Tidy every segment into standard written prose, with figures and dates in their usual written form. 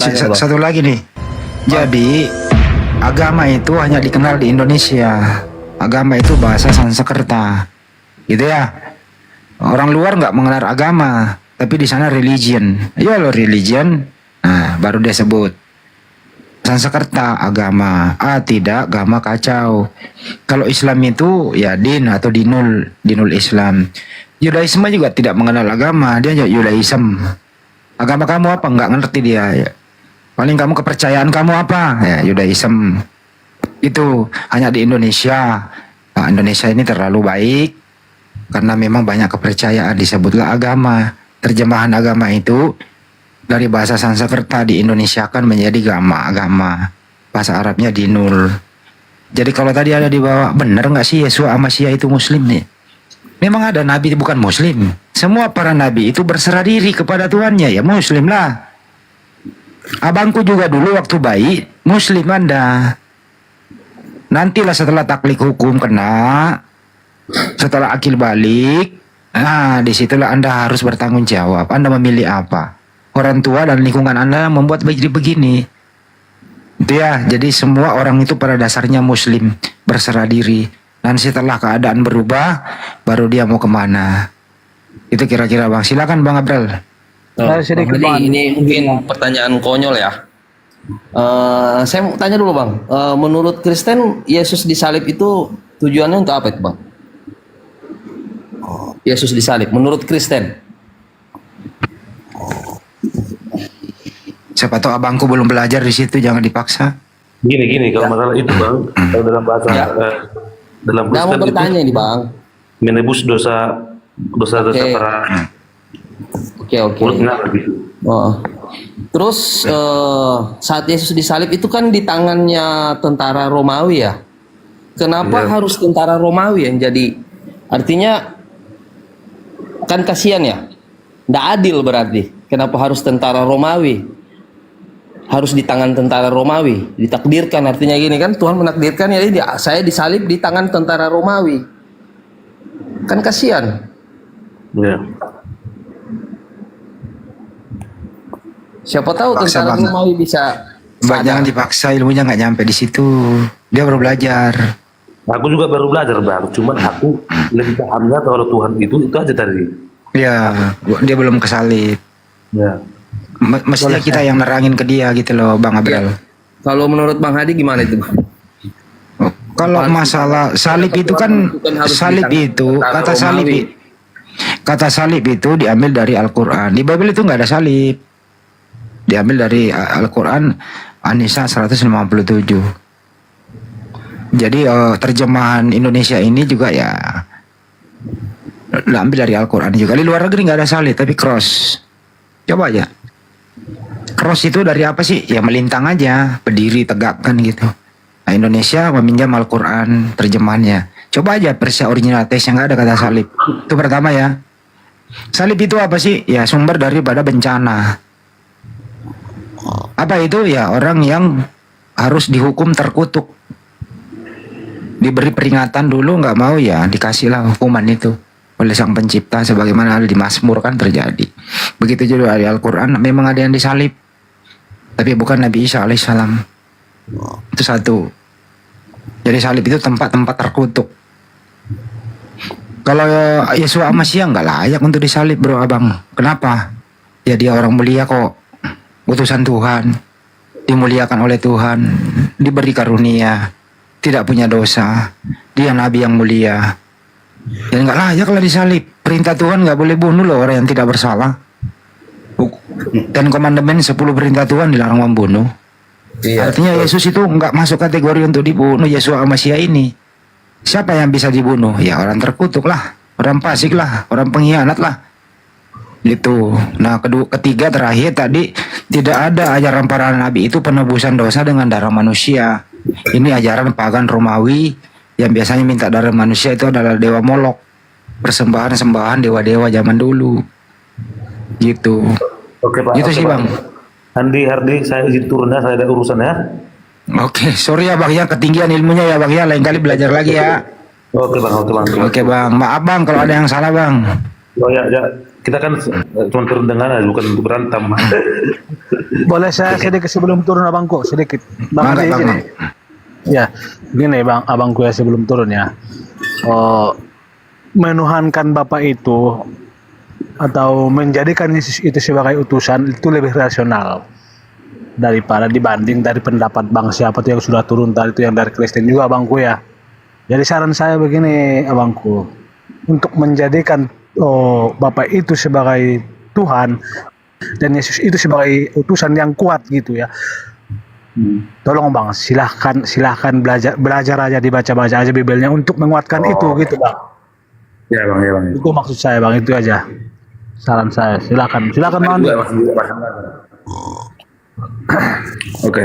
tanya bang. Satu lagi nih. Jadi agama itu hanya dikenal di Indonesia. Agama itu bahasa Sanskerta, gitu ya. Orang luar nggak mengenal agama, tapi di sana religion. Ya lo religion, nah baru dia sebut. Sanskerta agama, tidak agama kacau. Kalau Islam itu ya din atau dinul Islam. Yudaisme juga tidak mengenal agama, dia Yudaism. Agama kamu apa? Nggak ngerti dia. Ya. Paling kamu kepercayaan kamu apa? Ya Yudaism. Itu hanya di Indonesia. Nah, Indonesia ini terlalu baik karena memang banyak kepercayaan, disebutlah agama. Terjemahan agama itu dari bahasa Sanskerta di Indonesia kan menjadi agama. Bahasa Arabnya dinul. Jadi kalau tadi ada di bawah, benar nggak sih Yesus sama Sia itu Muslim nih? Memang ada nabi bukan Muslim. Semua para nabi itu berserah diri kepada Tuhannya, ya Muslim lah. Abangku juga dulu waktu bayi Muslim Anda. Nantilah setelah taklik hukum kena, setelah akil balik, nah disitulah Anda harus bertanggung jawab. Anda memilih apa? Orang tua dan lingkungan Anda membuat begini. Itu ya, jadi semua orang itu pada dasarnya Muslim, berserah diri. Dan setelah keadaan berubah, baru dia mau kemana. Itu kira-kira Bang. Silakan Bang Abdul. Bang Hadi, ini mungkin pertanyaan konyol ya. Saya mau tanya dulu bang, menurut Kristen Yesus disalib itu tujuannya untuk apa itu bang? Yesus disalib menurut Kristen. Siapa tahu abangku belum belajar di situ, jangan dipaksa. Gini kalau masalah itu bang, kalau dalam bahasa dalam Nggak mau Kristen bertanya itu ini bang. menebus dosa para Oke. mulutnya gitu. Oh. Terus saat Yesus disalib itu kan di tangannya tentara Romawi ya. Kenapa harus tentara Romawi yang jadi? Artinya kan kasihan ya. Nggak adil berarti. Kenapa harus tentara Romawi? Harus di tangan tentara Romawi. Ditakdirkan artinya gini kan, Tuhan menakdirkan ya ini saya disalib di tangan tentara Romawi. Kan kasihan. Ya. Siapa tahu Paksa tentara banget. Romawi bisa Mbak, jangan dipaksa, ilmunya nggak nyampe di situ. Dia baru belajar. Aku juga baru belajar bang, cuman aku lebih pahamnya kalau Tuhan itu aja tadi. Ya, dia belum kesalib. Ya. Mestinya kita yang nerangin ke dia gitu loh, Bang Abdul. Kalau menurut Bang Hadi gimana itu? Kalau masalah salib itu kan, salib itu kata salib itu diambil dari Al-Quran. Di Bible itu nggak ada salib. Diambil dari Al-Quran An-Nisa 157. Jadi terjemahan Indonesia ini juga ya diambil dari Al-Quran juga. Di luar negeri nggak ada salib tapi cross. Coba aja. Cross itu dari apa sih? Ya melintang aja, berdiri tegak kan gitu. Nah, Indonesia meminjam Al-Quran terjemahannya. Coba aja Persia original text yang nggak ada kata salib. Itu pertama ya. Salib itu apa sih? Ya sumber daripada bencana. Apa itu? Ya orang yang harus dihukum terkutuk, diberi peringatan dulu, nggak mau ya dikasihlah hukuman itu oleh Sang Pencipta sebagaimana ada di Mazmur kan terjadi. Begitu juga di Al-Quran memang ada yang disalib, tapi bukan Nabi Isa alaihissalam. Itu satu. Jadi salib itu tempat-tempat terkutuk. Kalau Yesus sama Sia nggak layak untuk disalib bro abang. Kenapa? Ya dia orang mulia kok. Utusan Tuhan, dimuliakan oleh Tuhan, diberi karunia, tidak punya dosa. Dia nabi yang mulia. Dan nggak layak lah disalib. Perintah Tuhan nggak boleh bunuh loh orang yang tidak bersalah. Dan komandemen 10 perintah Tuhan dilarang membunuh. Iya. Artinya Yesus itu nggak masuk kategori untuk dibunuh. Yesus sama Sia ini. Siapa yang bisa dibunuh? Ya orang terkutuk lah, orang fasik lah, orang pengkhianat lah. Gitu. Nah ketiga terakhir tadi, tidak ada ajaran para nabi itu penebusan dosa dengan darah manusia. Ini ajaran pagan Romawi yang biasanya minta darah manusia itu adalah dewa Molok, persembahan dewa-dewa zaman dulu. Gitu. Oke Pak. Gitu sih Bang. Hardi, saya izin turun ya, saya ada urusan ya. Oke, sorry ya Bang ya, ketinggian ilmunya ya Bang ya, lain kali belajar lagi ya. Oke bang. Oke Bang, maaf Bang kalau ada yang salah Bang. Oh ya. kita kan cuma turun dengar bukan untuk berantem. Boleh saya sedikit sebelum turun abangku sedikit. Bang Mangga, Andi Bang. izin ya? Ya, gini bang, abangku ya sebelum turun ya. Oh, menuhankan Bapak itu atau menjadikan Yesus itu sebagai utusan itu lebih rasional daripada dibanding dari pendapat bang siapa tuh yang sudah turun tadi itu yang dari Kristen juga abangku ya. Jadi saran saya begini abangku, untuk menjadikan Bapak itu sebagai Tuhan dan Yesus itu sebagai utusan yang kuat gitu ya. Tolong bang, silahkan belajar aja, dibaca-baca aja Bibelnya untuk menguatkan itu gitu bang. Ya bang, ya bang. Itu maksud saya bang, itu aja saran saya. Silakan bang Andi. Oke.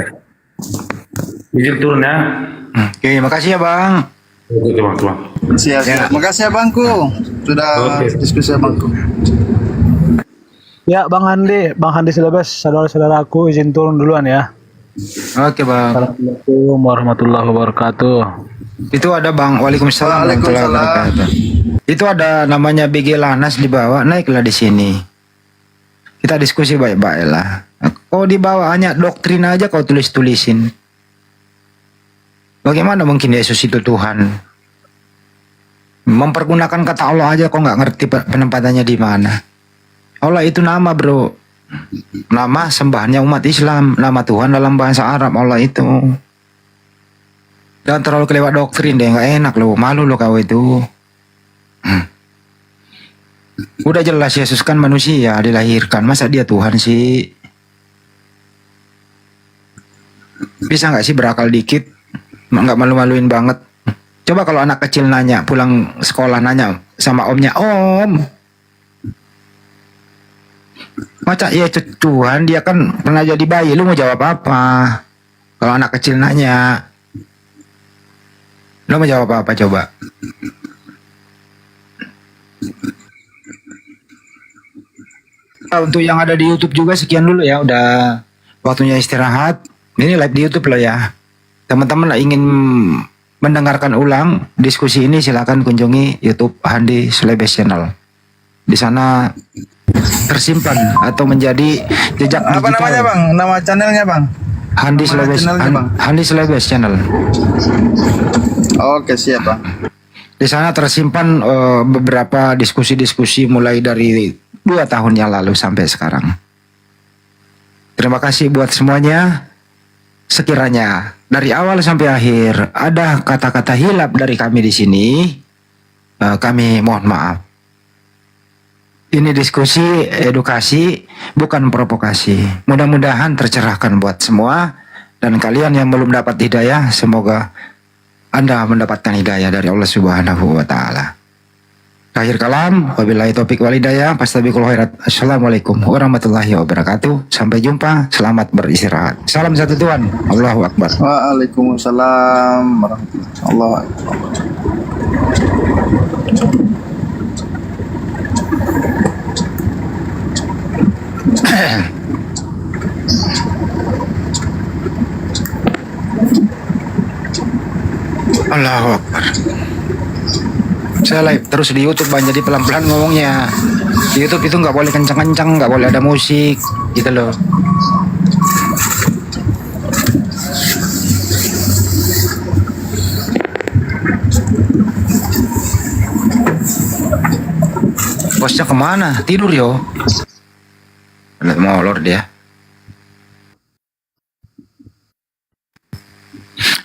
Izin turun ya. Oke, makasih ya Bang. Oke bang, bang. Siap, siap. Makasih ya Bangku. Sudah Oke. diskusi ya Bangku. Ya bang Andi Silebes, saudara-saudaraku izin turun duluan ya. Oke Bang. Assalamualaikum warahmatullahi wabarakatuh. Itu ada Bang. Waalaikumsalam warahmatullahi Waalaikumsalam. wabarakatuh. Itu ada namanya BG Lanas dibawa, naiklah di sini. Kita diskusi baik-baik lah. Kau dibawa hanya doktrin aja kau tulis-tulisin. Bagaimana mungkin Yesus itu Tuhan? Mempergunakan kata Allah aja kau nggak ngerti penempatannya di mana. Allah itu nama bro. Nama sembahannya umat Islam. Nama Tuhan dalam bahasa Arab Allah itu. Jangan terlalu kelewat doktrin deh, nggak enak loh. Malu loh kau itu. Udah jelas Yesus kan manusia dilahirkan. Masa dia Tuhan sih? Bisa nggak sih berakal dikit? Nggak malu-maluin banget. Coba kalau anak kecil nanya, pulang sekolah nanya sama omnya, Om, masa ya Tuhan, dia kan pernah jadi bayi, lu mau jawab apa? Kalau anak kecil nanya, lu mau jawab apa coba? Untuk yang ada di YouTube juga sekian dulu ya, udah waktunya istirahat. Ini live di YouTube loh ya. Teman-teman lah ingin mendengarkan ulang diskusi ini, silakan kunjungi YouTube Handi Silebes Channel. Di sana tersimpan atau menjadi jejak Apa digital. namanya Bang? Nama channelnya Bang? Handi Nama Silebes, channelnya, Bang? Handi Silebes Channel. Oke, siap Bang. Di sana tersimpan beberapa diskusi-diskusi mulai dari 2 tahun yang lalu sampai sekarang. Terima kasih buat semuanya. Sekiranya dari awal sampai akhir ada kata-kata hilap dari kami di sini, kami mohon maaf. Ini diskusi edukasi, bukan provokasi. Mudah-mudahan tercerahkan buat semua. Dan kalian yang belum dapat hidayah, semoga Anda mendapatkan hidayah dari Allah Subhanahu wa Ta'ala. Akhir kalam, wabillahi taufiq wal hidayah, fastabiqul khairat. Assalamualaikum warahmatullahi wabarakatuh. Sampai jumpa, selamat beristirahat. Salam satu Tuhan, Allahu Akbar. Waalaikumsalam warahmatullahi wabarakatuh. Allahu Akbar. Saya live terus di YouTube Bang, jadi pelan-pelan ngomongnya. Di YouTube itu nggak boleh kencang-kencang, nggak boleh ada musik, gitu loh. Bosnya kemana? Tidur yo. Molor dia.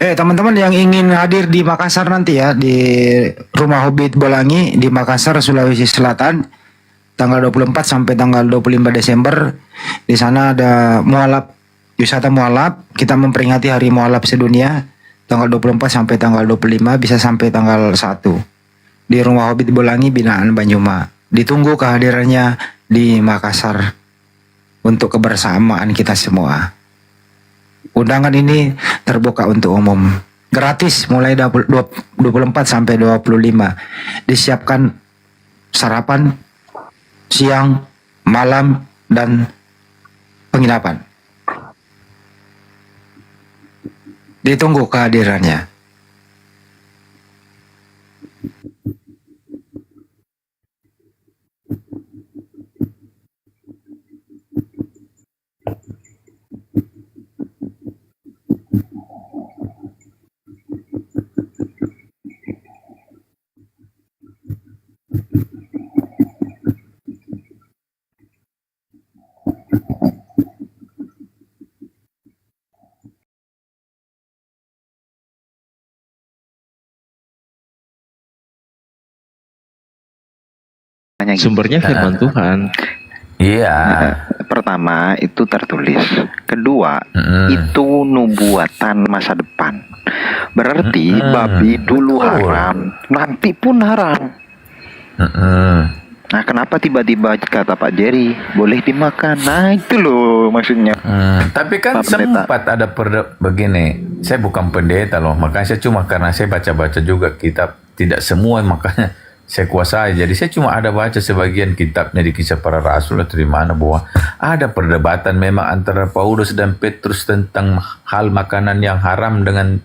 Teman-teman yang ingin hadir di Makassar nanti ya, di Rumah Hobbit Bolangi di Makassar, Sulawesi Selatan, tanggal 24 sampai tanggal 25 Desember. Di sana ada mualaf, wisata mualaf. Kita memperingati Hari Mualaf Sedunia tanggal 24 sampai tanggal 25, bisa sampai tanggal 1. Di Rumah Hobbit Bolangi binaan Banyuma. Ditunggu kehadirannya di Makassar untuk kebersamaan kita semua. Undangan ini terbuka untuk umum, gratis mulai 24 sampai 25. Disiapkan sarapan, siang, malam, dan penginapan. Ditunggu kehadirannya. Sumbernya firman Tuhan. Iya. Pertama itu tertulis, kedua itu nubuatan masa depan. Berarti babi dulu haram, nanti pun haram. Nah, kenapa tiba-tiba kata Pak Jerry boleh dimakan? Nah, itu loh maksudnya. Tapi kan Pak Pendeta. sempat ada begini. Saya bukan pendeta loh, makanya saya cuma karena saya baca-baca juga kitab, tidak semua makanya saya kuasai. Jadi saya cuma ada baca sebagian kitabnya di Kisah Para Rasul atau di mana bahwa ada perdebatan memang antara Paulus dan Petrus tentang hal makanan yang haram dengan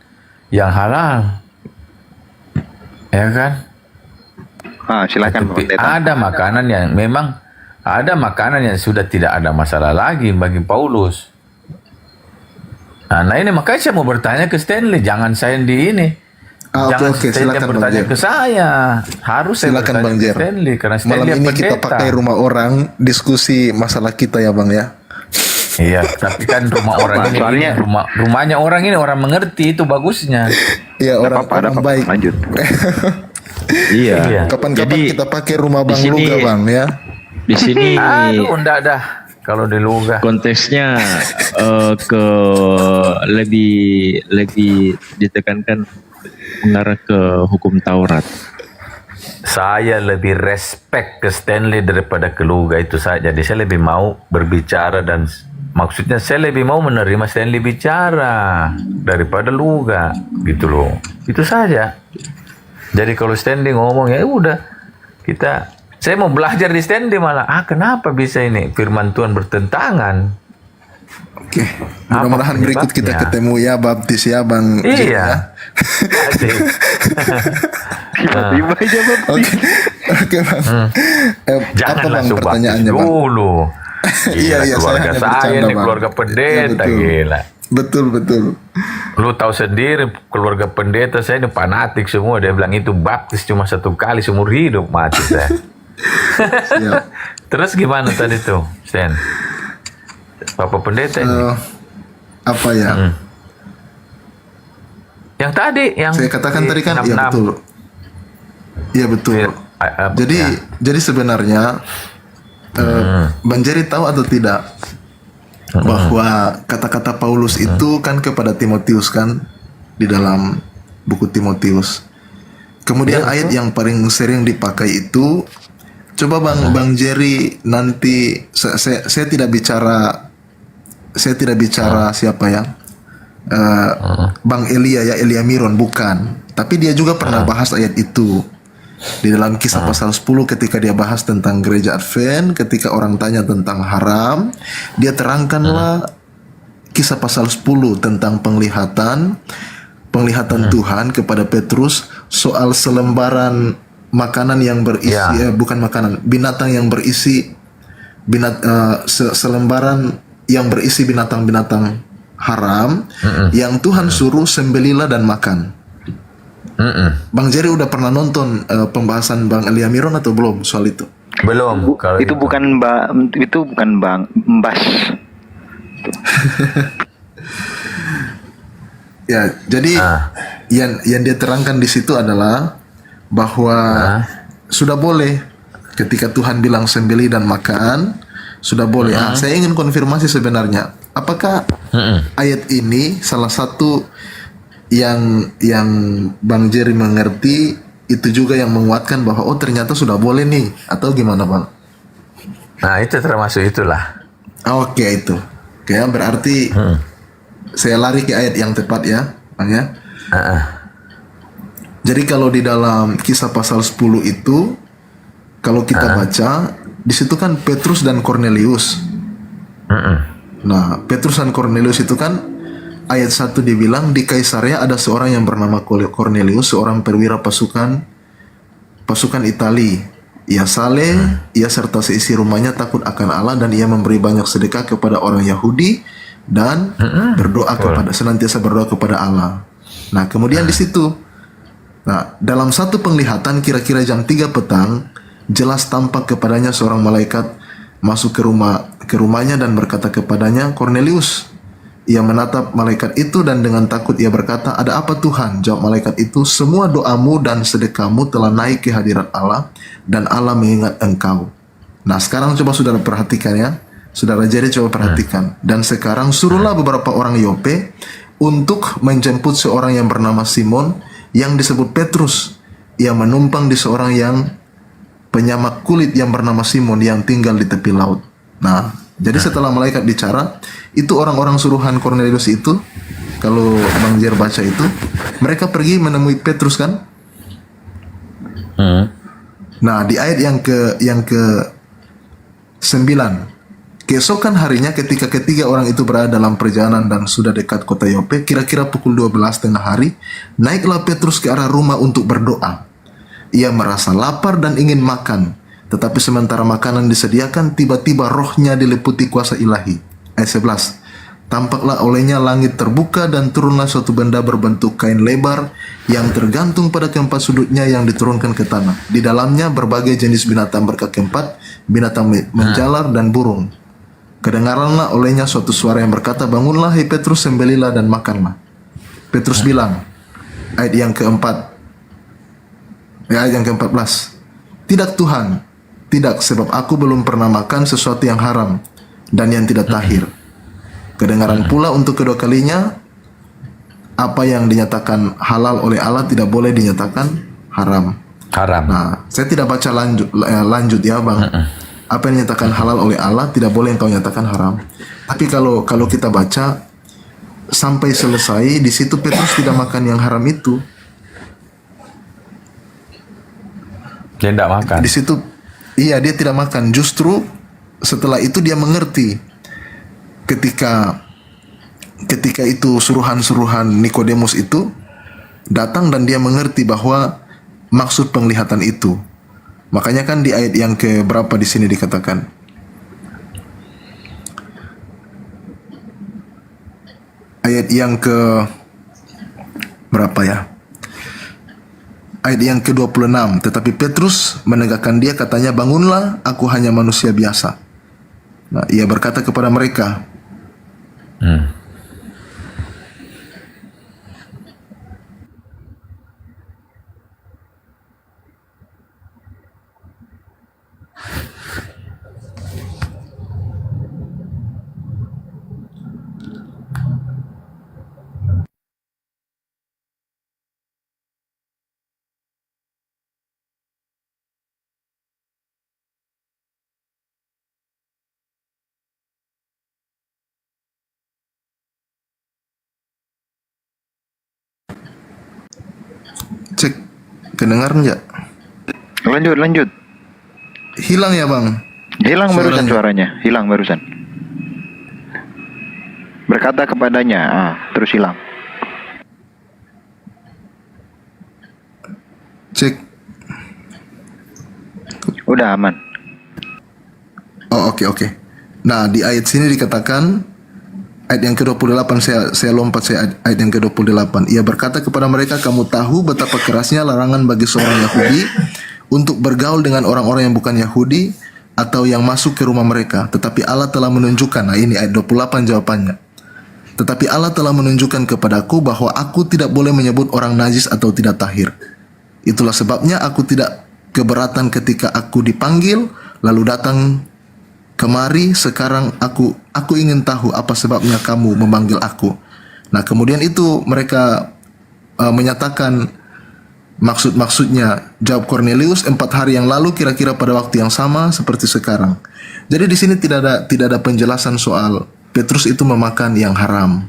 yang halal. Ya kan? Silakan Pak Pendeta. Ada makanan yang memang ada makanan yang sudah tidak ada masalah lagi bagi Paulus. Nah ini makanya saya mau bertanya ke Stanley, jangan saya di ini. Jangan Oke, Stanley silakan Bang bertanya Jer. ke saya. Harus saya Silakan bertanya Bang ke Jer. Stanley karena Stanley Malam ini kita pendeta. pakai rumah orang diskusi masalah kita ya Bang ya. Iya, tapi kan rumah orang ini Soalnya- rumahnya orang ini orang mengerti, itu bagusnya. Iya orang Ada orang apa-apa, baik. lanjut. Iya. Iya. Kapan-kapan Jadi, kita pakai rumah Bang di sini- Luga Bang ya. Di sini Aduh, enggak dah kalau di Luga. konteksnya ke lebih ditekankan mengarah ke hukum Taurat. Saya lebih respect ke Stanley daripada ke Luga itu saja. Jadi saya lebih mau berbicara dan maksudnya saya lebih mau menerima Stanley bicara daripada Luga gitu loh. Itu saja. Jadi kalau Stanley ngomong ya udah saya mau belajar di Stanley malah. Kenapa bisa ini firman Tuhan bertentangan? Oke. Mudah-mudahan Apa berikut kita penyebabnya? ketemu ya baptis ya Bang Jer, ya. Iya. Asik. Tiba-tiba aja Bang. Oke. Oke Bang. Apa Jangan Bang langsung baptis pertanyaannya Bang? dulu. Iya, iya, saya keluarga hanya saya bercanda, ini Bang. keluarga pendeta Iya, betul. gila. Betul. Lu tahu sendiri keluarga pendeta saya ini fanatik semua. Dia bilang itu baptis cuma 1 kali seumur hidup mati saya. Siap. Terus gimana tadi tuh, Sen? Bapak pendeta ini. Apa ya? Yang tadi, yang Saya katakan di tadi kan 66. iya betul. Iya betul. Iya, Jadi ya. jadi sebenarnya Bang Jerry tahu atau tidak bahwa kata-kata Paulus itu kan kepada Timotius kan di dalam buku Timotius. Kemudian ayat yang paling sering dipakai itu coba Bang Jerry nanti saya tidak bicara siapa ya. Bang Elia ya, Elia Miron bukan. Tapi dia juga pernah bahas ayat itu. Di dalam Kisah pasal 10 ketika dia bahas tentang gereja Advent, ketika orang tanya tentang haram, dia terangkanlah Kisah pasal 10 tentang penglihatan Tuhan kepada Petrus soal selembaran makanan yang berisi bukan makanan, binatang yang berisi selembaran yang berisi binatang-binatang haram yang Tuhan suruh sembelilah dan makan. Bang Jerry udah pernah nonton pembahasan Bang Elia Miron atau belum soal itu? Belum. Kalau Itu bukan Bang Mbas. Ya, jadi yang dia terangkan di situ adalah bahwa sudah boleh ketika Tuhan bilang sembelih dan makan, sudah boleh. Saya ingin konfirmasi sebenarnya, apakah ayat ini salah satu yang Bang Jerry mengerti itu juga yang menguatkan bahwa ternyata sudah boleh nih, atau gimana Bang? Nah itu termasuk itulah. Oke itu. Oke, berarti saya lari ke ayat yang tepat ya, Bang ya. Jadi kalau di dalam Kisah pasal 10 itu, kalau kita baca, di situ kan Petrus dan Cornelius. Nah, Petrus dan Cornelius itu kan ayat 1 dibilang di Kaisarea ada seorang yang bernama Cornelius, seorang perwira pasukan Itali. Ia saleh, ia serta seisi rumahnya takut akan Allah dan ia memberi banyak sedekah kepada orang Yahudi dan senantiasa berdoa kepada Allah. Nah, kemudian di situ, dalam satu penglihatan kira-kira jam 3 petang, jelas tampak kepadanya seorang malaikat masuk ke rumahnya dan berkata kepadanya, Cornelius. Ia menatap malaikat itu dan dengan takut ia berkata, "Ada apa Tuhan?" Jawab malaikat itu, "Semua doamu dan sedekahmu telah naik ke hadirat Allah dan Allah mengingat engkau." Nah, sekarang coba saudara perhatikan ya. Saudara Jerry coba perhatikan. Dan sekarang suruhlah beberapa orang Yope untuk menjemput seorang yang bernama Simon yang disebut Petrus. Ia menumpang di seorang yang penyamak kulit yang bernama Simon yang tinggal di tepi laut. Nah, jadi setelah malaikat bicara, itu orang-orang suruhan Cornelius itu, kalau Bang Jer baca itu, mereka pergi menemui Petrus kan? Nah, di ayat yang ke 9. Keesokan harinya ketika ketiga orang itu berada dalam perjalanan dan sudah dekat kota Yope, kira-kira pukul 12 tengah hari, naiklah Petrus ke arah rumah untuk berdoa. Ia merasa lapar dan ingin makan. Tetapi sementara makanan disediakan, tiba-tiba rohnya diliputi kuasa ilahi. Ayat 11. Tampaklah olehnya langit terbuka dan turunlah suatu benda berbentuk kain lebar yang tergantung pada keempat sudutnya yang diturunkan ke tanah. Di dalamnya berbagai jenis binatang berkaki empat, binatang menjalar dan burung. Kedengaranlah olehnya suatu suara yang berkata, "Bangunlah hai Petrus, sembelilah dan makanlah." Petrus bilang, ayat yang keempat, ayat yang ke-14, "Tidak Tuhan, tidak, sebab aku belum pernah makan sesuatu yang haram dan yang tidak tahir." Kedengaran pula untuk kedua kalinya, apa yang dinyatakan halal oleh Allah tidak boleh dinyatakan haram. Nah, saya tidak baca lanjut ya Bang. Apa yang dinyatakan halal oleh Allah tidak boleh engkau nyatakan haram. Tapi kalau kita baca sampai selesai, di situ Petrus tidak makan yang haram itu. Dia tidak makan. Di situ, iya, dia tidak makan. Justru setelah itu dia mengerti ketika itu suruhan-suruhan Nikodemus itu datang dan dia mengerti bahwa maksud penglihatan itu. Makanya kan di ayat yang ke berapa di sini dikatakan, ayat yang ke berapa ya? Ayat yang ke-26, tetapi Petrus menegakkan dia, katanya, "Bangunlah, aku hanya manusia biasa." Nah, ia berkata kepada mereka, cek, kedengar enggak? Lanjut. Hilang ya Bang? Hilang barusan suaranya. Hilang barusan. Berkata kepadanya, terus hilang. Cek. Udah aman. Oh, oke. Nah, di ayat sini dikatakan, ayat yang ke-28, saya lompat, ayat yang ke-28. Ia berkata kepada mereka, "Kamu tahu betapa kerasnya larangan bagi seorang Yahudi untuk bergaul dengan orang-orang yang bukan Yahudi atau yang masuk ke rumah mereka. Tetapi Allah telah menunjukkan," nah ini ayat 28 jawabannya. "Tetapi Allah telah menunjukkan kepadaku bahwa aku tidak boleh menyebut orang najis atau tidak tahir. Itulah sebabnya aku tidak keberatan ketika aku dipanggil, lalu datang kemari. Sekarang aku ingin tahu apa sebabnya kamu memanggil aku." Nah, kemudian itu mereka menyatakan maksudnya. Jawab Cornelius, 4 hari yang lalu kira-kira pada waktu yang sama seperti sekarang. Jadi di sini tidak ada penjelasan soal Petrus itu memakan yang haram.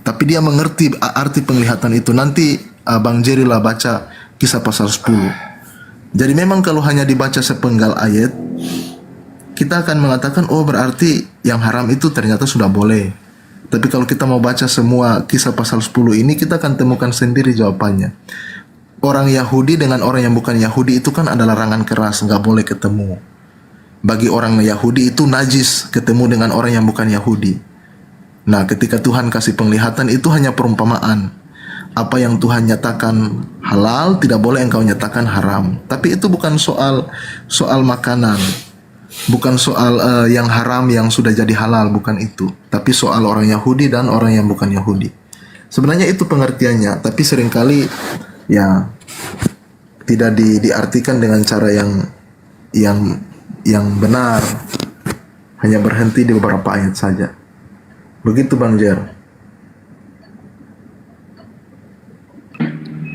Tapi dia mengerti arti penglihatan itu. Nanti Bang Jerry lah baca Kisah pasal 10. Jadi memang kalau hanya dibaca sepenggal ayat, kita akan mengatakan, oh berarti yang haram itu ternyata sudah boleh. Tapi kalau kita mau baca semua Kisah pasal 10 ini, kita akan temukan sendiri jawabannya. Orang Yahudi dengan orang yang bukan Yahudi itu kan ada larangan keras, nggak boleh ketemu. Bagi orang Yahudi itu najis ketemu dengan orang yang bukan Yahudi. Nah, ketika Tuhan kasih penglihatan itu hanya perumpamaan. Apa yang Tuhan nyatakan halal tidak boleh engkau nyatakan haram. Tapi itu bukan soal makanan. bukan soal yang haram yang sudah jadi halal, bukan itu. Tapi soal orang Yahudi dan orang yang bukan Yahudi. Sebenarnya itu pengertiannya, tapi seringkali ya tidak diartikan dengan cara yang benar. Hanya berhenti di beberapa ayat saja. Begitu Bang Jer.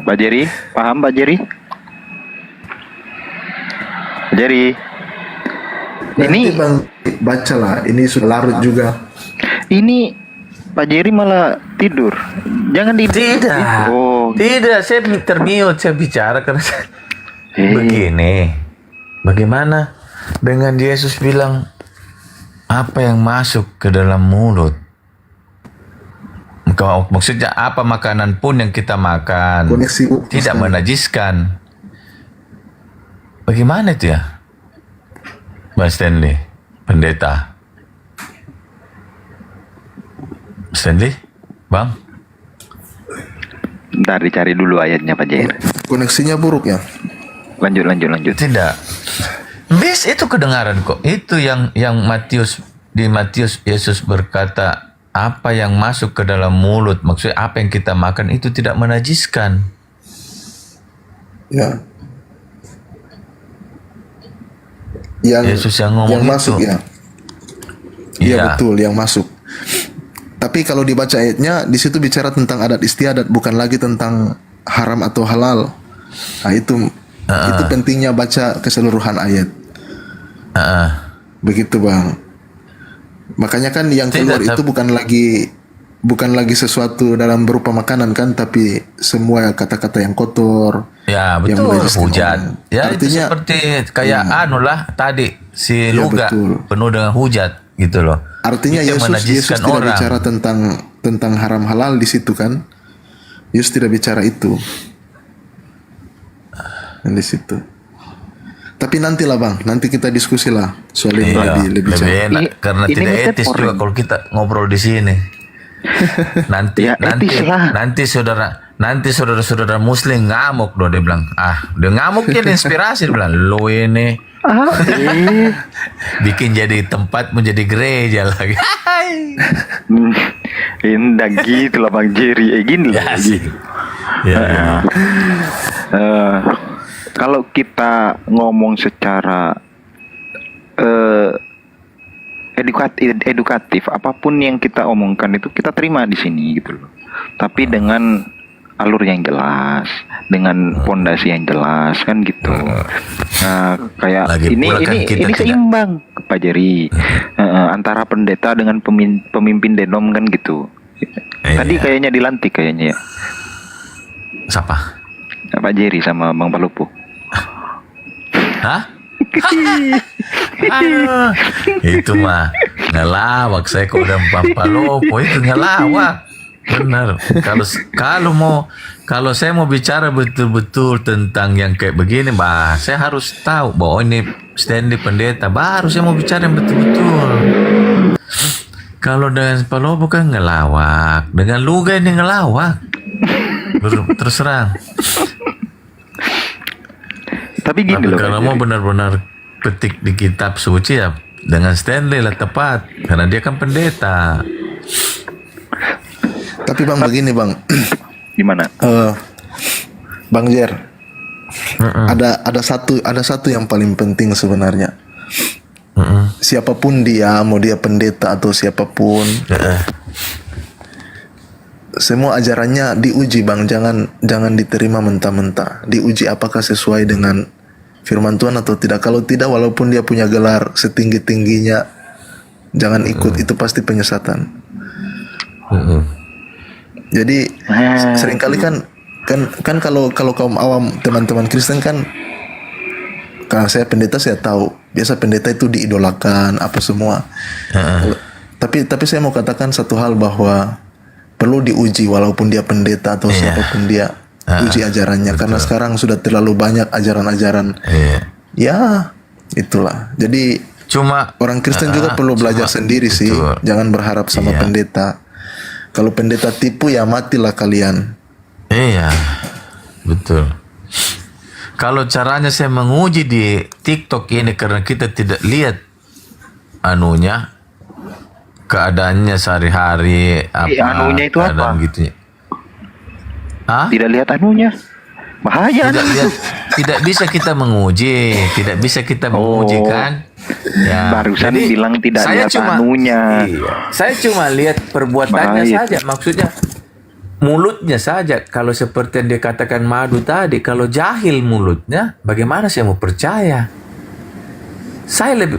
Pak Jerry, paham Pak Jerry? Pak Jerry. Nanti Bang bacalah, ini sudah larut juga. Ini Pak Jerry malah tidur. Jangan di Tidak. Oh, Tidak, saya termute, saya bicara karena begini. Bagaimana dengan Yesus bilang apa yang masuk ke dalam mulut? Maksudnya apa makanan pun yang kita makan Koneksi tidak menajiskan. Bagaimana itu ya, Mas Stanley, pendeta? Stanley, Bang? ntar dicari dulu ayatnya Pak Jerry. koneksinya buruk ya. Lanjut. Tidak. Bis itu kedengaran kok. Itu yang di Matius Yesus berkata apa yang masuk ke dalam mulut, maksudnya apa yang kita makan itu tidak menajiskan. Ya. Yang Yesus yang ngomong masuk itu. ya. Iya betul, yang masuk. Tapi kalau dibaca ayatnya, di situ bicara tentang adat istiadat, bukan lagi tentang haram atau halal. Nah itu pentingnya baca keseluruhan ayat. Begitu Bang. Makanya kan yang keluar itu bukan lagi sesuatu dalam berupa makanan kan, tapi semua kata-kata yang kotor. Ya yang betul, menajiskan hujat. orang. Ya Artinya, itu seperti kayak tadi si Ya, Luga betul. penuh dengan hujat gitu loh. Artinya Itu Yesus menajiskan tidak orang. bicara tentang haram halal di situ kan? Yesus tidak bicara itu. Di situ. Tapi nantilah Bang, nanti kita diskusi lah soal ini lebih lebih jauh. enak karena ini tidak method etis for- juga kalau kita ngobrol di sini. Ya, etis lah. nanti saudara Muslim ngamuk loh, dia bilang dia ngamuknya dia inspirasi, dia bilang lo ini bikin jadi tempat menjadi gereja lagi. Indah gitu lah Bang Jerry. Gini lah. Ya sih. Ya. Kalau kita ngomong secara edukatif, apapun yang kita omongkan itu kita terima di sini gitu loh. Tapi dengan alur yang jelas, dengan pondasi yang jelas kan gitu. Nah, kayak Lagi ini pula kan kita tidak- seimbang Pak Jerry. Antara pendeta dengan pemimpin denom kan gitu. Tadi Iya. kayaknya dilantik kayaknya ya. Siapa? Pak Jerry sama Bang Palupu. Hah? Aduh, itu mah ngelawak, saya kok udah Pampalopo itu ngelawak. Benar. Kalau saya mau bicara betul-betul tentang yang kayak begini, saya harus tahu bahwa ini Stanley pendeta, baru saya mau bicara yang betul-betul. Kalau dengan Palopo kan ngelawak, dengan Luga ini ngelawak. Terus terang. Tapi gini Tapi loh. kalau Pak mau Jerry. benar-benar petik di kitab suci ya dengan Stanley lah tepat, karena dia kan pendeta. Tapi Bang begini Bang, Gimana? Bang Jer, ada satu yang paling penting sebenarnya. Siapapun dia, mau dia pendeta atau siapapun, semua ajarannya diuji Bang, jangan diterima mentah-mentah. Diuji apakah sesuai dengan firman Tuhan atau tidak. Kalau tidak, walaupun dia punya gelar setinggi-tingginya, jangan ikut, itu pasti penyesatan. Jadi seringkali kan kalau kaum awam, teman-teman Kristen kan, karena saya pendeta saya tahu, biasa pendeta itu diidolakan apa semua. Tapi saya mau katakan satu hal, bahwa perlu diuji walaupun dia pendeta atau siapapun dia, uji ajarannya. Karena sekarang sudah terlalu banyak ajaran-ajaran. Ya, itulah. Jadi Cuma orang Kristen juga perlu belajar sendiri sih. betul. Jangan berharap sama pendeta. Kalau pendeta tipu ya matilah kalian. Iya, betul. Kalau caranya saya menguji di TikTok ini karena kita tidak lihat anunya keadaannya sehari-hari anunya itu apa? keadaan gitu. Hah? Tidak lihat anunya. Bahaya. Tidak lihat, tidak bisa kita menguji, tidak bisa kita menguji kan? Ya. Barusan jadi bilang tidak saya lihat cuma, anunya. Iya, saya cuma lihat perbuatannya Bahaya. saja, maksudnya mulutnya saja. Kalau seperti yang dia katakan Madu tadi, kalau jahil mulutnya, bagaimana saya mau percaya?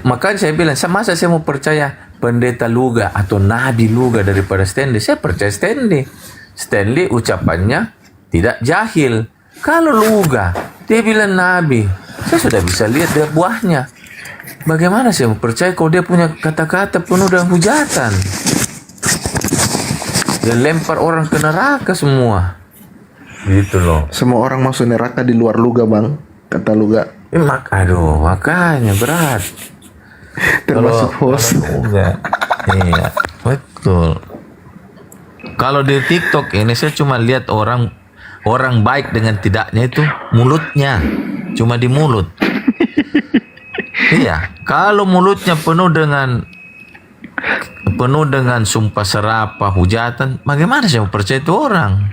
Makanya saya bilang, masa saya mau percaya pendeta Luga atau Nabi Luga daripada Stanley? Saya percaya Stanley. Stanley ucapannya tidak jahil. Kalau Luga, dia bilang Nabi, saya sudah bisa lihat dari buahnya. Bagaimana saya mau percaya kalau dia punya kata-kata penuh dengan hujatan? Dia lempar orang ke neraka semua. Gitu loh. Semua orang masuk neraka di luar Luga, Bang. Kata Luga. Aduh, makanya berat. Termasuk host. Iya, betul. Kalau di TikTok ini saya cuma lihat orang baik dengan tidaknya itu mulutnya, cuma di mulut. Iya, kalau mulutnya penuh dengan sumpah serapah, hujatan, bagaimana saya mau percaya itu orang?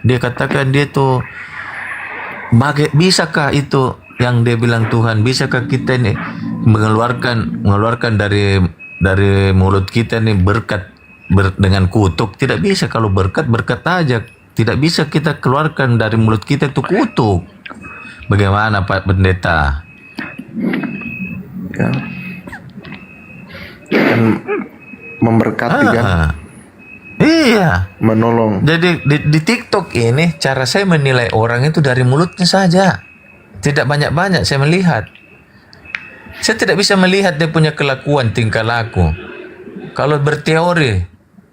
Dia katakan dia tuh bisakah itu yang dia bilang Tuhan, bisakah kita ini mengeluarkan dari mulut kita ini berkat dengan kutuk? Tidak bisa. Kalau berkat aja. Tidak bisa kita keluarkan dari mulut kita itu kutuk. Bagaimana Pak Pendeta? Ya. Kan memberkati kan, Iya. menolong. Jadi di TikTok ini cara saya menilai orang itu dari mulutnya saja. Tidak banyak-banyak saya melihat. Saya tidak bisa melihat dia punya kelakuan, tingkah laku. Kalau berteori,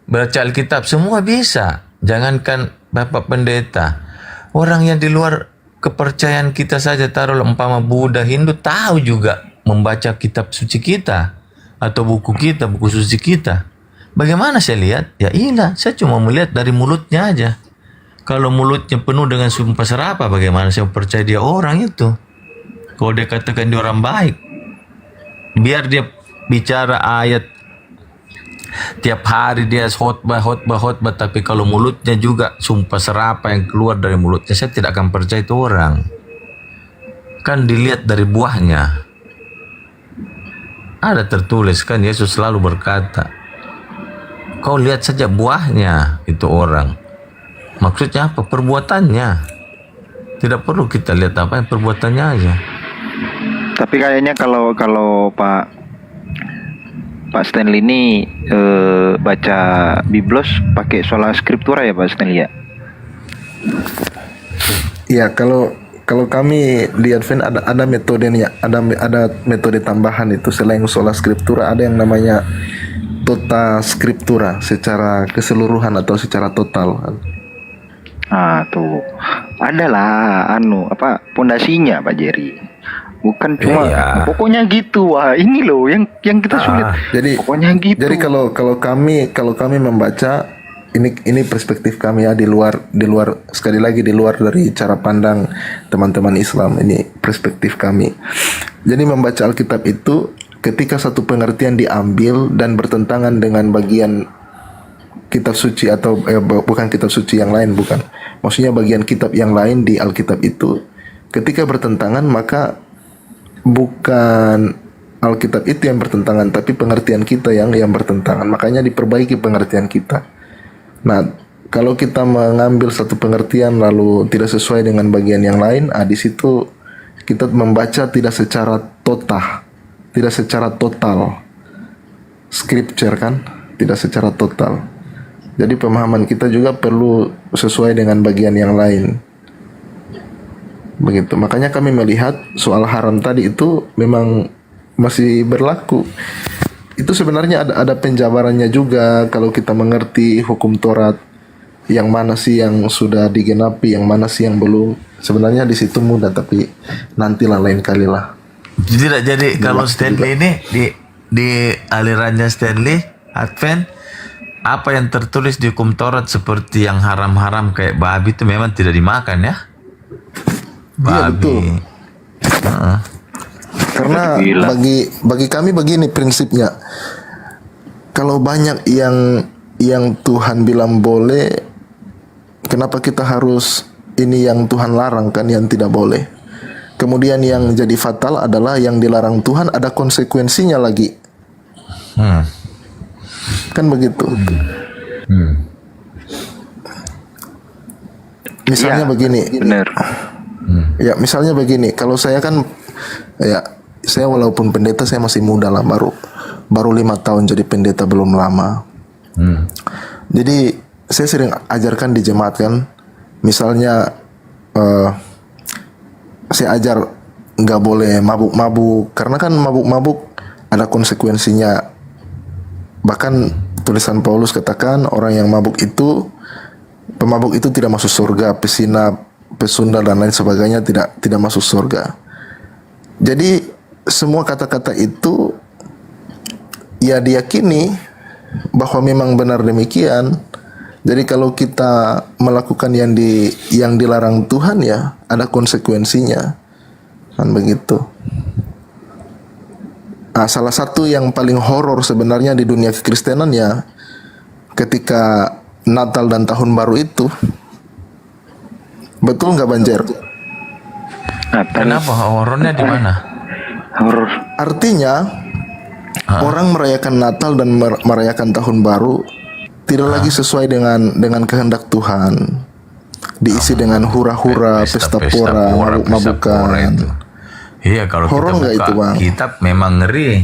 baca Alkitab, semua bisa. Jangankan Bapak Pendeta. Orang yang di luar kepercayaan kita saja, taruh umpama Buddha, Hindu, tahu juga membaca kitab suci kita. Atau buku kita, buku suci kita. Bagaimana saya lihat? Ya iya, saya cuma melihat dari mulutnya aja. Kalau mulutnya penuh dengan sumpah serapah, bagaimana saya percaya dia orang itu? Kalau dia katakan dia orang baik, biar dia bicara ayat tiap hari, dia khotbah, tapi kalau mulutnya juga sumpah serapah yang keluar dari mulutnya, saya tidak akan percaya itu orang. Kan dilihat dari buahnya. Ada tertulis kan, Yesus selalu berkata, kau lihat saja buahnya itu orang. Maksudnya apa? Perbuatannya. Tidak perlu kita lihat apa yang perbuatannya aja. Tapi kayaknya kalau Pak Stanley ini baca Biblos pakai sola scriptura ya Pak Stanley ya? Iya, kalau kami di Advent ada metodenya, ada metode tambahan itu selain sola scriptura, ada yang namanya tota scriptura, secara keseluruhan atau secara total. Tuh adalah pondasinya Pak Jerry, bukan cuma pokoknya gitu. Wah, ini loh yang kita sulit. Jadi pokoknya gitu. Jadi kalau kami membaca, ini perspektif kami ya, di luar sekali lagi di luar dari cara pandang teman-teman Islam, ini perspektif kami. Jadi membaca Alkitab itu ketika satu pengertian diambil dan bertentangan dengan bagian kitab suci atau bukan kitab suci yang lain, bukan. Maksudnya bagian kitab yang lain di Alkitab itu ketika bertentangan, maka bukan Alkitab itu yang bertentangan, tapi pengertian kita yang bertentangan. Makanya diperbaiki pengertian kita. Nah, kalau kita mengambil satu pengertian lalu tidak sesuai dengan bagian yang lain, di situ kita membaca tidak secara total scripture kan, tidak secara total. Jadi pemahaman kita juga perlu sesuai dengan bagian yang lain. Begitu. Makanya kami melihat soal haram tadi itu memang masih berlaku. Itu sebenarnya ada penjabarannya juga kalau kita mengerti hukum Taurat, yang mana sih yang sudah digenapi, yang mana sih yang belum. Sebenarnya di situ mudah, tapi nantilah lain kali lah. Tidak, jadi kalau Stanley ini di alirannya Stanley Advent, apa yang tertulis di hukum Taurat seperti yang haram-haram kayak babi itu memang tidak dimakan ya. Babi. Iya, betul. Karena Gila. bagi kami begini prinsipnya. Kalau banyak yang Tuhan bilang boleh, kenapa kita harus ini yang Tuhan larang kan yang tidak boleh. Kemudian yang jadi fatal adalah yang dilarang Tuhan ada konsekuensinya lagi. Kan begitu. Misalnya Iya, begini. bener. Ya, misalnya begini, kalau saya kan ya saya walaupun pendeta saya masih muda lah, baru 5 tahun jadi pendeta, belum lama. Jadi saya sering ajarkan di jemaat kan, misalnya saya ajar nggak boleh mabuk-mabuk, karena kan mabuk-mabuk ada konsekuensinya. Bahkan tulisan Paulus katakan orang yang pemabuk itu tidak masuk surga, pesina, pesunda dan lain sebagainya tidak masuk surga. Jadi semua kata-kata itu ya diyakini bahwa memang benar demikian. Jadi kalau kita melakukan yang dilarang Tuhan ya ada konsekuensinya. Kan begitu. Nah, salah satu yang paling horor sebenarnya di dunia kekristenan ya ketika Natal dan Tahun Baru itu. Betul nggak Banjer? Kenapa horornya di mana? Horor. Artinya orang merayakan Natal dan merayakan Tahun Baru tidak lagi sesuai dengan kehendak Tuhan. Diisi dengan hura-hura, pesta pora, mabuk-mabukan. Iya, kalau Horor nggak kita itu, buka Bang? kitab memang ngeri.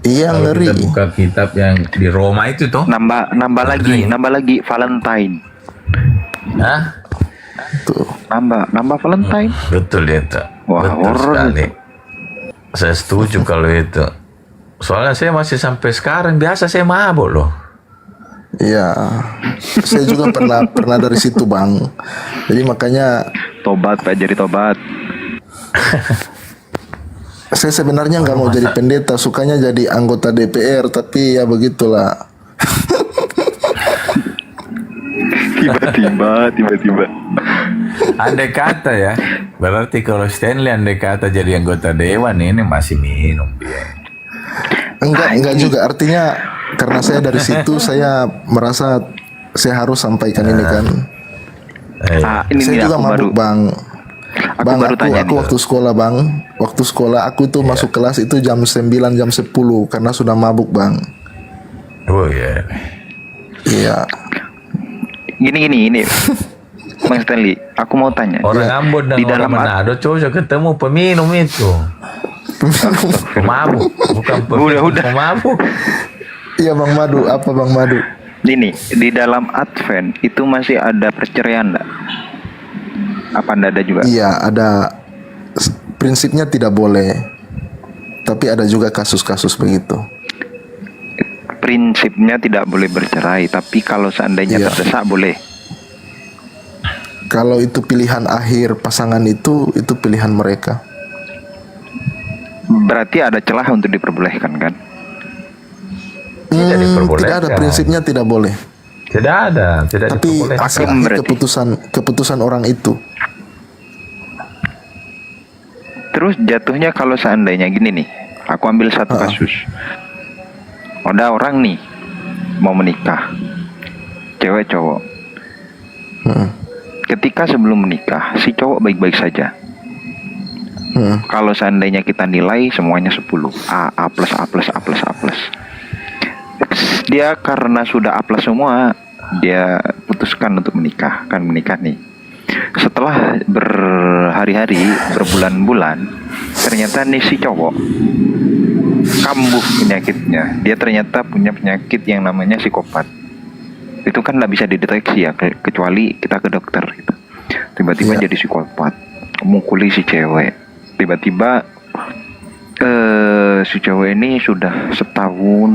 Iya, Kalau ngeri. kita buka kitab yang di Roma itu toh. Nambah lagi Valentine. Hah? Tuh. Nambah Valentine. Betul itu. Wah, Betul horor sekali. Saya setuju kalau itu. Soalnya saya masih sampai sekarang biasa saya mabuk loh. Iya. Saya juga pernah dari situ, Bang. Jadi makanya Tobat, Pak, jadi tobat. saya sebenarnya nggak mau jadi pendeta, sukanya jadi anggota DPR, tapi ya begitulah. Tiba-tiba. Andai kata ya, berarti kalau Stanley andai kata jadi anggota dewan ini masih minum dia. Enggak juga, artinya karena saya dari situ saya merasa saya harus sampaikan ini kan. Ini Saya nih juga aku mabuk, baru. Bang. Bang, baru tanya aku nih. waktu sekolah, Bang. Waktu sekolah aku tuh masuk kelas itu jam 9, jam 10 karena sudah mabuk, Bang. Oh ya. Iya. Gini. Bang Stanley, aku mau tanya. Orang Ambon dan Di orang dalam Manado cocok ketemu peminum itu. Pemabuk, bukan Udah. pemabuk. Iya, Bang Madu. Apa Bang Madu? Ini di dalam Advent itu masih ada perceraian enggak? Apa enggak ada juga? Iya, ada. Prinsipnya tidak boleh. Tapi ada juga kasus-kasus begitu. Prinsipnya tidak boleh bercerai, tapi kalau seandainya Iya. terdesak boleh. Kalau itu pilihan akhir pasangan itu pilihan mereka. Berarti ada celah untuk diperbolehkan kan? Tidak ada, prinsipnya tidak boleh. Tidak ada, tidak Tapi diperbolehkan. akhir berarti. keputusan orang itu. Terus jatuhnya kalau seandainya gini nih, aku ambil satu kasus. Ada orang nih mau menikah, cewek cowok. Ketika sebelum menikah, si cowok baik-baik saja. Kalau seandainya kita nilai semuanya 10, A plus. Dia karena sudah A plus semua, dia putuskan untuk menikah, kan menikah nih. Setelah berhari-hari, berbulan-bulan, ternyata nih si cowok kambuh penyakitnya. Dia ternyata punya penyakit yang namanya psikopat. Itu kan nggak bisa dideteksi ya, kecuali kita ke dokter gitu. Tiba-tiba jadi psikopat, memukuli si cewek. Tiba-tiba si cewek ini sudah setahun,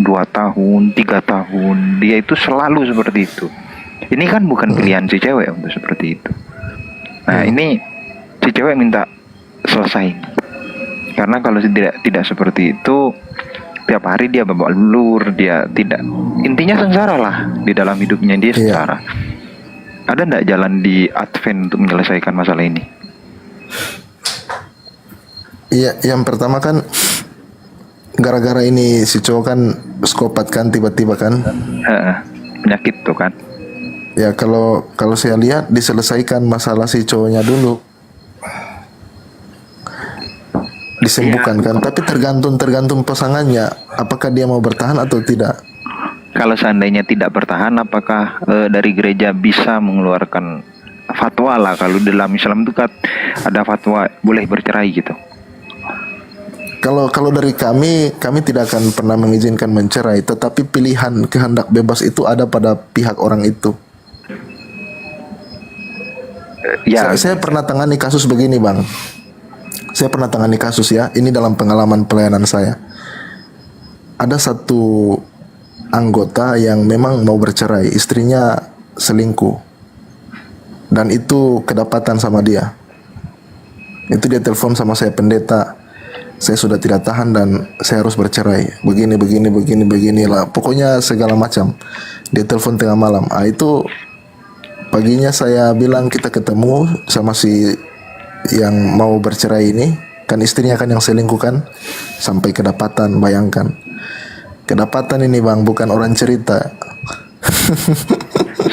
2 tahun, 3 tahun, dia itu selalu seperti itu. Ini kan bukan pilihan si cewek untuk seperti itu. Nah ini si cewek minta selesai. Karena kalau tidak seperti itu, tiap hari dia babak belur, dia tidak, intinya sengsara lah di dalam hidupnya dia sengsara. Ada nggak jalan di Advent untuk menyelesaikan masalah ini? Iya, yang pertama kan gara-gara ini si cowok kan psikopat kan tiba-tiba kan. Penyakit tuh kan. Ya kalau kalau saya lihat diselesaikan masalah si cowoknya dulu. Disembuhkan kan, tapi tergantung pasangannya apakah dia mau bertahan atau tidak. Kalau seandainya tidak bertahan, apakah dari gereja bisa mengeluarkan fatwa lah? Kalau dalam Islam itu kan ada fatwa boleh bercerai gitu. Kalau dari kami tidak akan pernah mengizinkan mencerai, tetapi pilihan kehendak bebas itu ada pada pihak orang itu. Ya, Saya pernah tangani kasus begini, Bang. Saya pernah tangani kasus ya, ini dalam pengalaman pelayanan saya. Ada satu anggota yang memang mau bercerai, istrinya selingkuh. Dan itu kedapatan sama dia. Itu dia telepon sama saya, pendeta, saya sudah tidak tahan dan saya harus bercerai. Begini lah. Pokoknya segala macam. Dia telepon tengah malam. Itu paginya saya bilang kita ketemu sama si yang mau bercerai ini. Kan istrinya kan yang selingkuh kan. Sampai kedapatan, bayangkan. Kedapatan ini Bang, bukan orang cerita.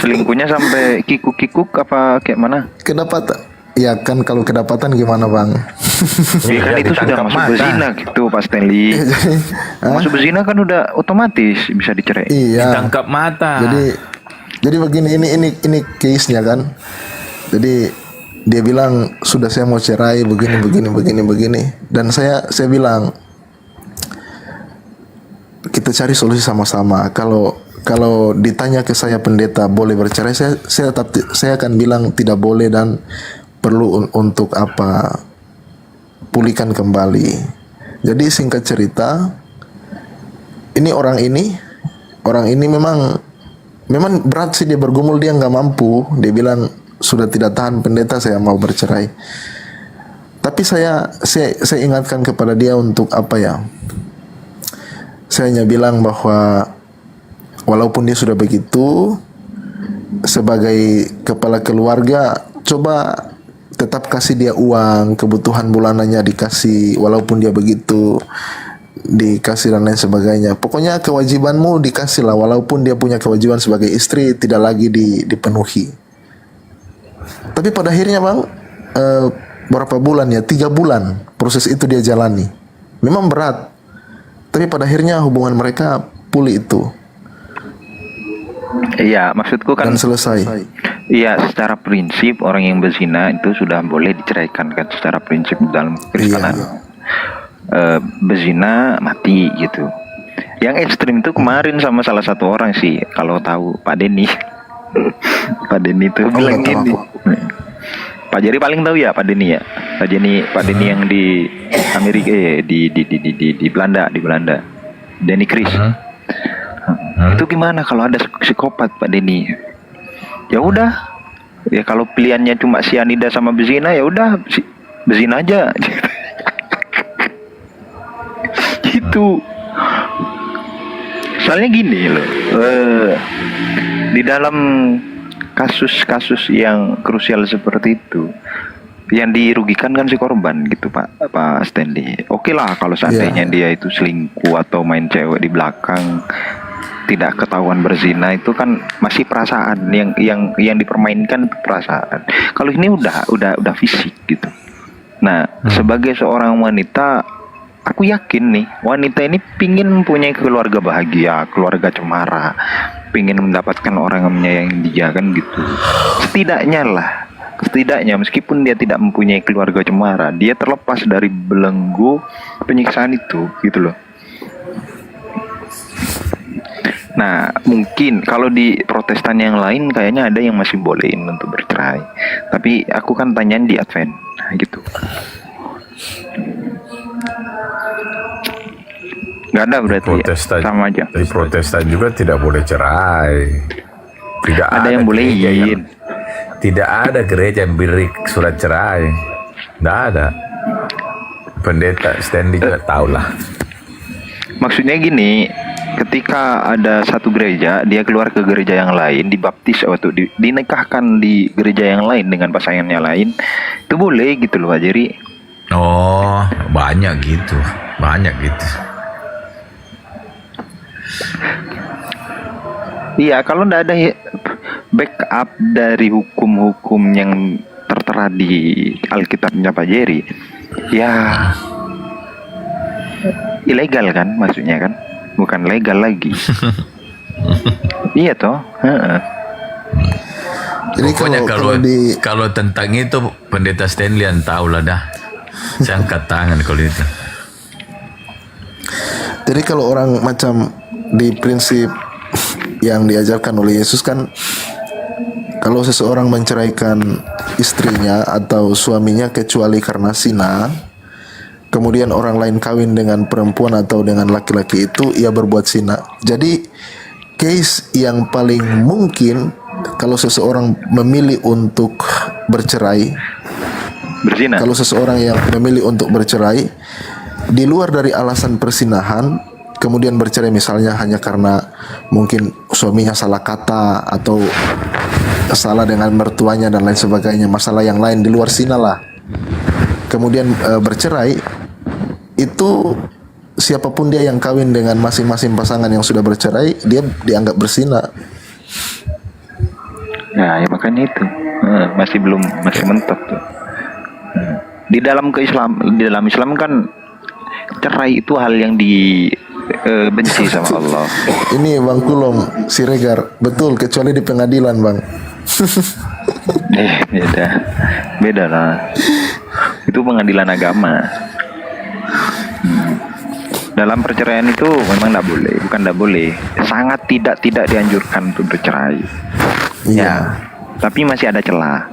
selingkuhnya sampai kikuk-kikuk apa kayak mana? Kedapatan. Ya kan kalau kedapatan gimana Bang? Ya kan itu sudah masuk berzina gitu Pak Stanley. Masuk berzina kan udah otomatis bisa dicerai. Iya. Ditangkap mata. Jadi begini, ini case-nya kan. Jadi dia bilang sudah saya mau cerai begini. Dan saya bilang kita cari solusi sama-sama. Kalau ditanya ke saya pendeta boleh bercerai, saya akan bilang tidak boleh dan perlu untuk apa? Pulihkan kembali. Jadi singkat cerita, orang ini memang berat sih dia bergumul, dia nggak mampu. Dia bilang sudah tidak tahan pendeta, saya mau bercerai. Tapi saya ingatkan kepada dia untuk apa ya? Saya hanya bilang bahwa walaupun dia sudah begitu, sebagai kepala keluarga, coba tetap kasih dia uang, kebutuhan bulanannya dikasih, walaupun dia begitu, dikasih dan lain sebagainya. Pokoknya kewajibanmu dikasih lah, walaupun dia punya kewajiban sebagai istri tidak lagi dipenuhi. Tapi pada akhirnya Bang, berapa bulan ya? 3 bulan proses itu dia jalani. Memang berat, tapi pada akhirnya hubungan mereka pulih itu. Iya, maksudku kan Dan selesai. iya, secara prinsip orang yang berzina itu sudah boleh diceraikan kan secara prinsip dalam Kristenan. Iya. Berzina mati gitu. Yang ekstrim itu kemarin sama salah satu orang sih, kalau tahu Pak Denny. Pak Denny itu bilang nggak tahu gini. aku. Pak Jerry paling tahu ya Pak Denny ya. Pak Denny yang di Amerika di Belanda, Denny Chris. Itu gimana kalau ada psikopat Pak Denny? Ya udah. Ya kalau pilihannya cuma sianida sama bezina ya udah bezina aja. Gitu. Soalnya gini loh. Di dalam kasus-kasus yang krusial seperti itu, yang dirugikan kan si korban gitu Pak Stanley. Oke lah kalau seandainya dia itu selingkuh atau main cewek di belakang, tidak ketahuan berzina, itu kan masih perasaan yang dipermainkan itu perasaan. Kalau ini udah fisik gitu. Nah, sebagai seorang wanita, aku yakin nih wanita ini pingin mempunyai keluarga bahagia, keluarga cemara, pingin mendapatkan orang yang menyayangi dia kan gitu. Setidaknya meskipun dia tidak mempunyai keluarga cemara, dia terlepas dari belenggu penyiksaan itu gitu loh. Nah, mungkin kalau di Protestan yang lain kayaknya ada yang masih bolehin untuk bercerai. Tapi aku kan tanyain di Advent, gitu. Nggak ada berarti Protestan, ya? Sama aja. Di Protestan juga tidak boleh cerai. Tidak Ada yang bolehin. Tidak ada gereja yang beri surat cerai. Tidak ada. Pendeta Stanley juga tahu lah. Maksudnya gini, ketika ada satu gereja, dia keluar ke gereja yang lain, dibaptis atau dinikahkan di gereja yang lain dengan pasangannya lain, itu boleh gitu loh Pak Jerry. Oh, banyak gitu. Banyak gitu. Iya, kalau nggak ada backup dari hukum-hukum yang tertera di Alkitabnya Pak Jerry, ya ilegal kan, maksudnya kan, bukan legal lagi. Iya toh. Heeh. Jadi Pokoknya kalau kalau tentang itu Pendeta Stanley yang tahu lah dah. Saya angkat tangan kalau itu. Jadi kalau orang macam di prinsip yang diajarkan oleh Yesus kan, kalau seseorang menceraikan istrinya atau suaminya kecuali karena zina, kemudian orang lain kawin dengan perempuan atau dengan laki-laki itu, ia berbuat zina. Jadi case yang paling mungkin kalau seseorang memilih untuk bercerai, Berzina. kalau seseorang yang memilih untuk bercerai di luar dari alasan persinahan, kemudian bercerai misalnya hanya karena mungkin suaminya salah kata atau salah dengan mertuanya dan lain sebagainya, masalah yang lain di luar zina lah, kemudian bercerai, itu siapapun dia yang kawin dengan masing-masing pasangan yang sudah bercerai, dia dianggap berzina. Nah, ya makanya itu masih mentok tuh. Di dalam Islam kan cerai itu hal yang dibenci sama Allah. Ini Bang Kulom Siregar, betul, kecuali di pengadilan Bang. Beda lah. Itu pengadilan agama. Dalam perceraian itu memang bukan tidak boleh, sangat tidak dianjurkan untuk bercerai. Ya, tapi masih ada celah.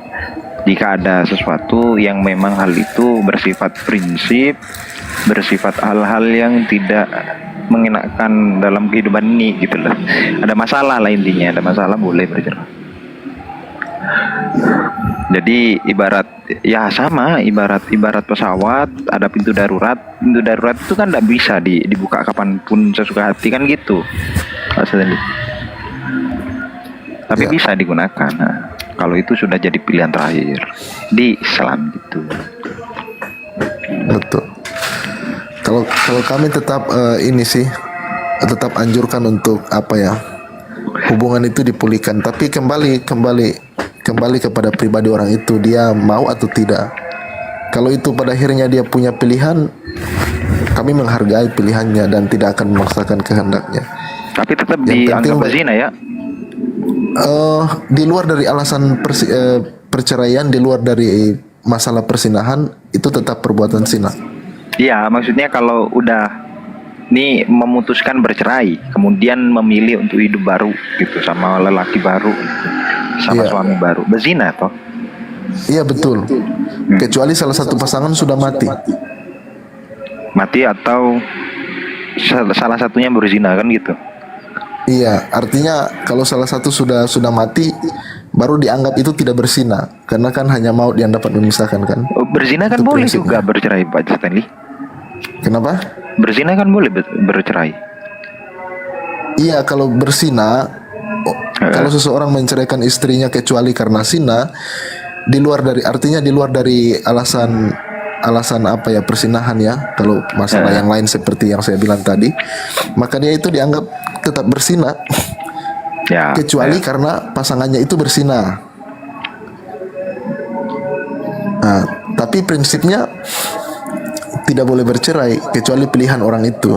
Jika ada sesuatu yang memang hal itu bersifat prinsip, bersifat hal-hal yang tidak mengenakan dalam kehidupan ini gitu loh. Ada masalah lah intinya, ada masalah boleh bercerai. Jadi ibarat pesawat, ada pintu darurat. Pintu darurat itu kan tidak bisa dibuka kapanpun sesuka hati kan gitu. Maksudnya. Tapi bisa digunakan. Nah, kalau itu sudah jadi pilihan terakhir di Islam gitu. Betul. Kalau kami tetap ini sih tetap anjurkan untuk hubungan itu dipulihkan, tapi kembali kepada pribadi orang itu, dia mau atau tidak. Kalau itu pada akhirnya dia punya pilihan, kami menghargai pilihannya dan tidak akan memaksakan kehendaknya. Tapi tetap dianggap berzina ya. Di luar dari alasan perceraian, di luar dari masalah persinahan, itu tetap perbuatan zina. Iya, maksudnya kalau udah memutuskan bercerai, kemudian memilih untuk hidup baru gitu sama lelaki baru, sama suami baru, berzina toh? Iya betul. Kecuali salah satu pasangan sudah mati. Mati atau salah satunya berzina kan gitu. Iya, artinya kalau salah satu sudah mati, baru dianggap itu tidak berzina, karena kan hanya maut yang dapat memisahkan kan. Berzina kan itu boleh prinsipnya. juga bercerai Pak Stanley. Kenapa? Berzina kan boleh bercerai. Iya, kalau berzina, kalau seseorang menceraikan istrinya kecuali karena zina, di luar dari alasan persinahan ya, kalau masalah yang lain seperti yang saya bilang tadi, maka dia itu dianggap tetap berzina. Kecuali karena pasangannya itu berzina. Nah, tapi prinsipnya tidak boleh bercerai kecuali pilihan orang itu.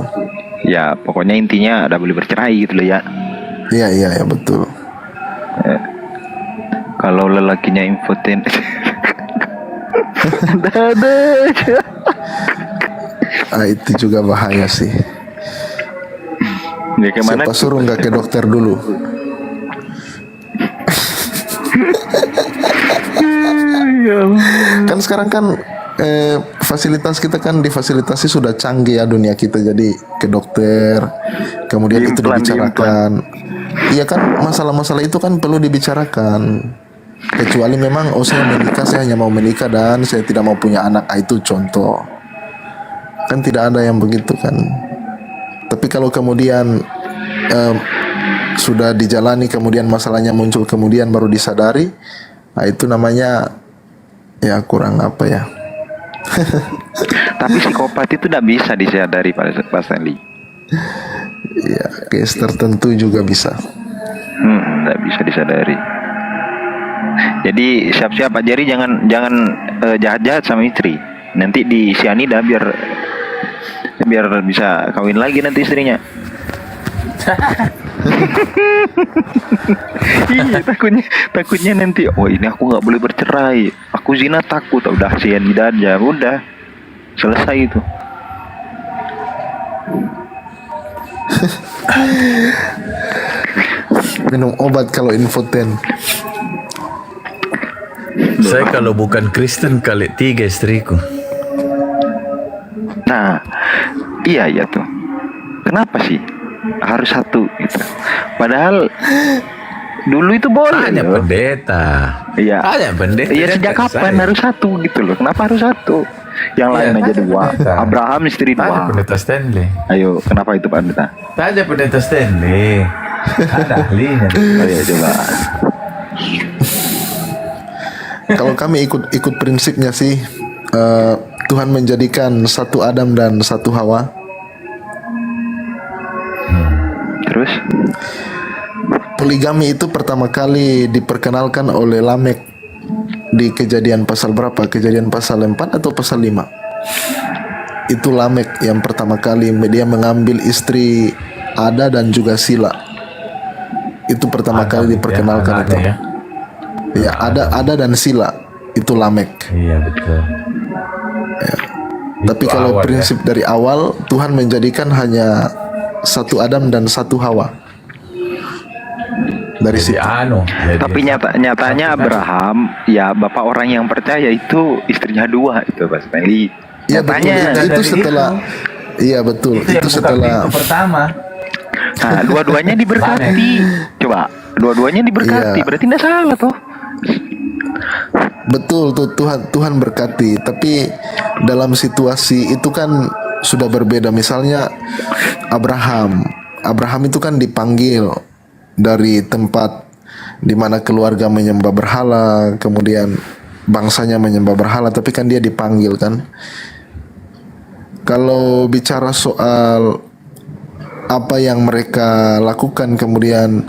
Ya, pokoknya intinya ada boleh bercerai gitu loh ya. Iya betul. Kalau lelakinya impoten. Itu juga bahaya sih. Ya, kemana siapa suruh nggak ke dokter dulu? Kan sekarang kan fasilitas kita kan difasilitasi sudah canggih ya dunia kita, jadi ke dokter, kemudian itu dibicarakan. Iya kan, masalah-masalah itu kan perlu dibicarakan. Kecuali memang saya menikah, saya hanya mau menikah dan saya tidak mau punya anak, itu contoh. Kan tidak ada yang begitu kan. Tapi kalau kemudian sudah dijalani, kemudian masalahnya muncul, kemudian baru disadari, itu namanya ya kurang Tapi psikopat itu tidak bisa disadari Pak Stanley. Ya, case tertentu juga bisa. Tidak bisa disadari. Jadi siap-siap Pak Jerry, jangan jahat-jahat sama istri. Nanti di sianida biar bisa kawin lagi nanti istrinya. Iya, takutnya nanti, oh ini aku nggak boleh bercerai, aku zina takut, udah sianida aja, udah selesai itu. Minum obat kalau infoten. Saya kalau bukan Kristen kali 3 istriku. Nah, iya tuh. Kenapa sih harus satu gitu? Padahal dulu itu boleh. Hanya loh. pendeta. Iya. Hanya pendeta. Iya, dan sejak kapan saya. harus satu gitu loh? Kenapa harus satu? Yang lain aja tanya 2. pendeta. Abraham istri Tanya 2. pendeta Stanley. Ayo, kenapa itu Pak Pendeta? Tanya pendeta Stanley. Ada ahlinya. Ayo coba. Kalau kami ikut prinsipnya sih, Tuhan menjadikan satu Adam dan satu Hawa. Terus? Poligami itu pertama kali diperkenalkan oleh Lamek di Kejadian pasal berapa? Kejadian pasal 4 atau pasal 5? Itu Lamek yang pertama kali dia mengambil istri Ada dan juga Sila. Itu pertama kali diperkenalkan itu. Ya, Ada dan Sila itu Lamek. Iya betul. Tapi kalau prinsip dari awal Tuhan menjadikan hanya satu Adam dan satu Hawa. Dari situ. Tapi nyatanya Abraham, ya bapak orang yang percaya itu istrinya 2 itu Pak Stanley. Iya betul. Itu setelah. Iya betul. Itu setelah. Pertama. Nah, dua-duanya diberkati. Coba, dua-duanya diberkati. Iya. Berarti tidak salah toh. Betul tuh, Tuhan berkati. Tapi dalam situasi itu kan sudah berbeda. Misalnya Abraham itu kan dipanggil dari tempat di mana keluarga menyembah berhala, kemudian bangsanya menyembah berhala, tapi kan dia dipanggil kan. Kalau bicara soal apa yang mereka lakukan, kemudian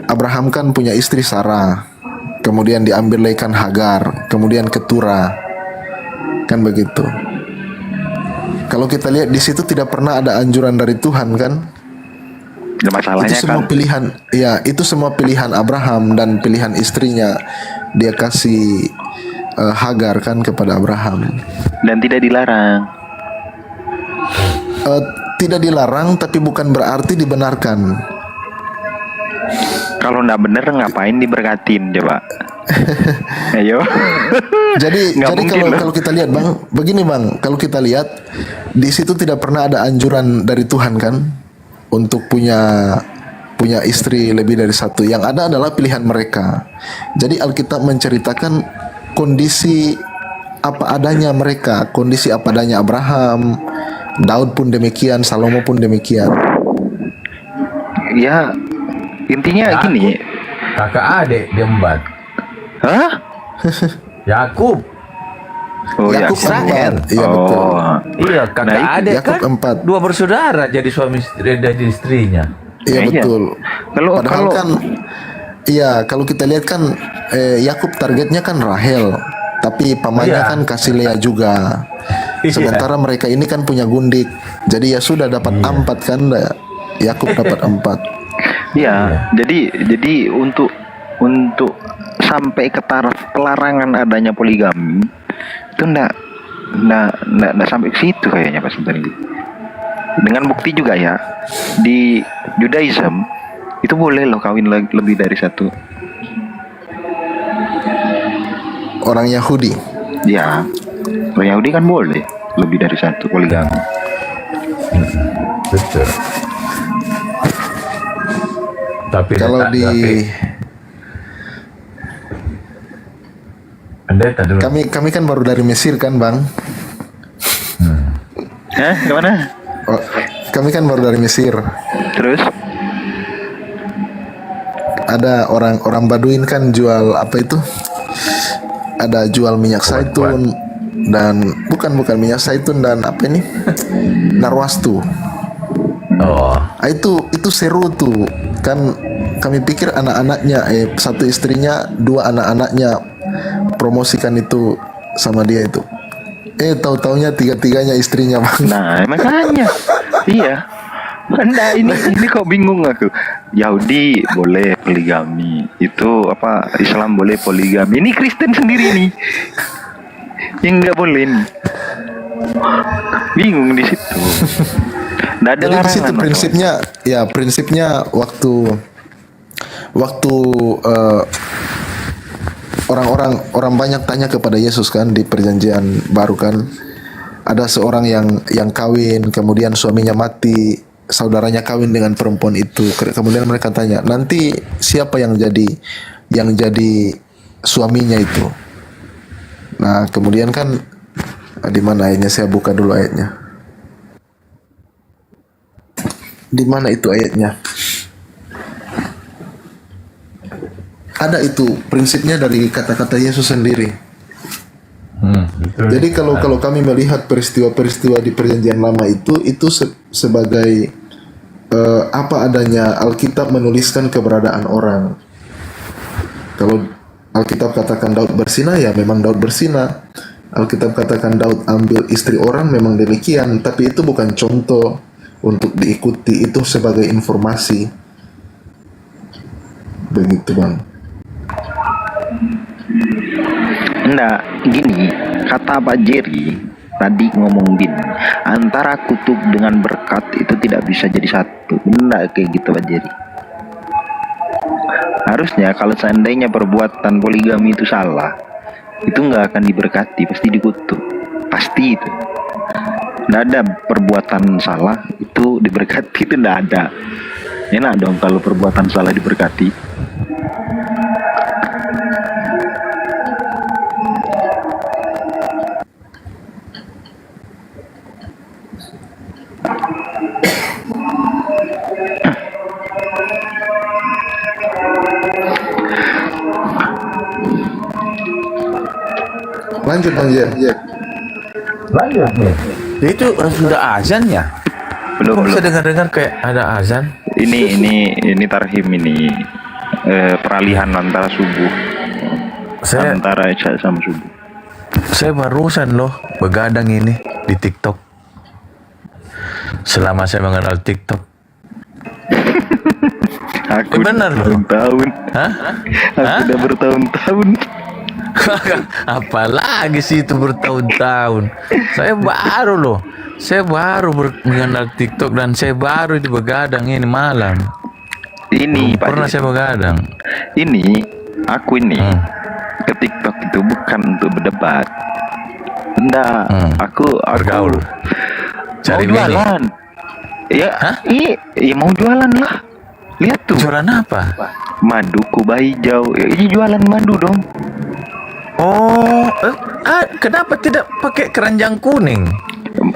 Abraham kan punya istri Sarah, kemudian diambil ikan Hagar, kemudian Ketura, kan begitu. Kalau kita lihat di situ tidak pernah ada anjuran dari Tuhan kan. Masalahnya Itu semua kan pilihan, ya itu semua pilihan Abraham dan pilihan istrinya. Dia kasih Hagar kan kepada Abraham. dan tidak dilarang. Tidak dilarang, tapi bukan berarti dibenarkan. Kalau nggak bener ngapain diberkatin coba? Ayo. Jadi Nggak mungkin loh. kalau kita lihat Bang, begini Bang, kalau kita lihat di situ tidak pernah ada anjuran dari Tuhan kan untuk punya istri lebih dari satu. Yang ada adalah pilihan mereka. Jadi Alkitab menceritakan kondisi apa adanya mereka, kondisi apa adanya Abraham, Daud pun demikian, Salomo pun demikian. Ya, intinya gini. Kakak adik diembat. Hah? Yakub. Oh, Yakub Yakub. 4. Iya betul. Iya, kakak Nah, adik Yakub kan 4. 2 bersaudara jadi suami istri dan istrinya. Iya Iya. betul. Kalau- Padahal kalau- kan, iya kalau kita lihat kan Yakub targetnya kan Rahel, tapi pamannya Iya. kan kasih Lea juga. Iya. Sementara mereka ini kan punya gundik, jadi ya sudah dapat 4 kan, Yakub dapat 4. Iya, jadi untuk sampai ke taraf pelarangan adanya poligami itu ndak sampai ke situ kayaknya Pak Sultan. Dengan bukti juga ya di Judaism itu boleh loh kawin lebih dari satu. Orang Yahudi. Ya, orang Yahudi kan boleh lebih dari satu poligami. Betul. Tapi Kalau di pendeta dulu. kami kan baru dari Mesir kan Bang. Hah? Gimana? Oh, kami kan baru dari Mesir. Terus? Ada orang Baduin kan jual apa itu? Ada jual minyak zaitun, dan bukan minyak zaitun dan apa ini narwastu. Oh, Itu seru tuh kan, kami pikir anak-anaknya satu istrinya, dua anak-anaknya promosikan itu sama dia itu. Tahu-taunya tiga-tiganya istrinya bang. Nah, makanya. Iya. Anda ini kok bingung aku. Yahudi boleh poligami. Itu apa, Islam boleh poligami. Ini Kristen sendiri nih. Yang nggak boleh nih. Bingung di situ. Nggak ada Jadi di situ larangan, prinsipnya waktu orang banyak tanya kepada Yesus kan di perjanjian baru kan, ada seorang yang kawin, kemudian suaminya mati, saudaranya kawin dengan perempuan itu, kemudian mereka tanya, nanti siapa yang jadi suaminya itu? Nah kemudian kan di mana ayatnya, saya buka dulu ayatnya, di mana itu ayatnya? Ada itu prinsipnya dari kata-kata Yesus sendiri. Jadi kalau kami melihat peristiwa-peristiwa di perjanjian lama itu sebagai apa adanya Alkitab menuliskan keberadaan orang. Kalau Alkitab katakan Daud berzina, ya memang Daud berzina. Alkitab katakan Daud ambil istri orang, memang demikian. Tapi itu bukan contoh untuk diikuti, itu sebagai informasi. Begitu bang. Enggak, gini, kata Pak Jerry tadi ngomong gini, antara kutub dengan berkat itu tidak bisa jadi satu. Enggak kayak gitu Pak Jerry. Harusnya kalau seandainya perbuatan poligami itu salah, itu nggak akan diberkati, pasti dikutuk. Pasti itu. Nggak ada perbuatan salah itu diberkati, itu nggak ada. Enak dong kalau perbuatan salah diberkati. Lanjut bang Jer. lanjut nih. Itu sudah azan ya? Belum. Saya dengar-dengar kayak ada azan. Ini tarhim ini, peralihan antara subuh, antara isya sama subuh. Saya barusan loh begadang ini di TikTok. Selama saya mengenal TikTok. Aku Benar loh. bertahun-tahun. Hah? Aku udah bertahun-tahun. Apalagi sih itu bertahun-tahun. Saya baru mengenal TikTok dan saya baru itu begadang ini malam. Ini Pak Pernah Jir, saya begadang. ini aku ini ke TikTok itu bukan untuk berdebat. Enggak, aku Bergaul. mau Cari jualan. Ya, Hah? iya mau jualan lah. Lihat tuh, Jualan apa? madu Kuba hijau. Ini jualan madu dong. Oh, kenapa tidak pakai keranjang kuning?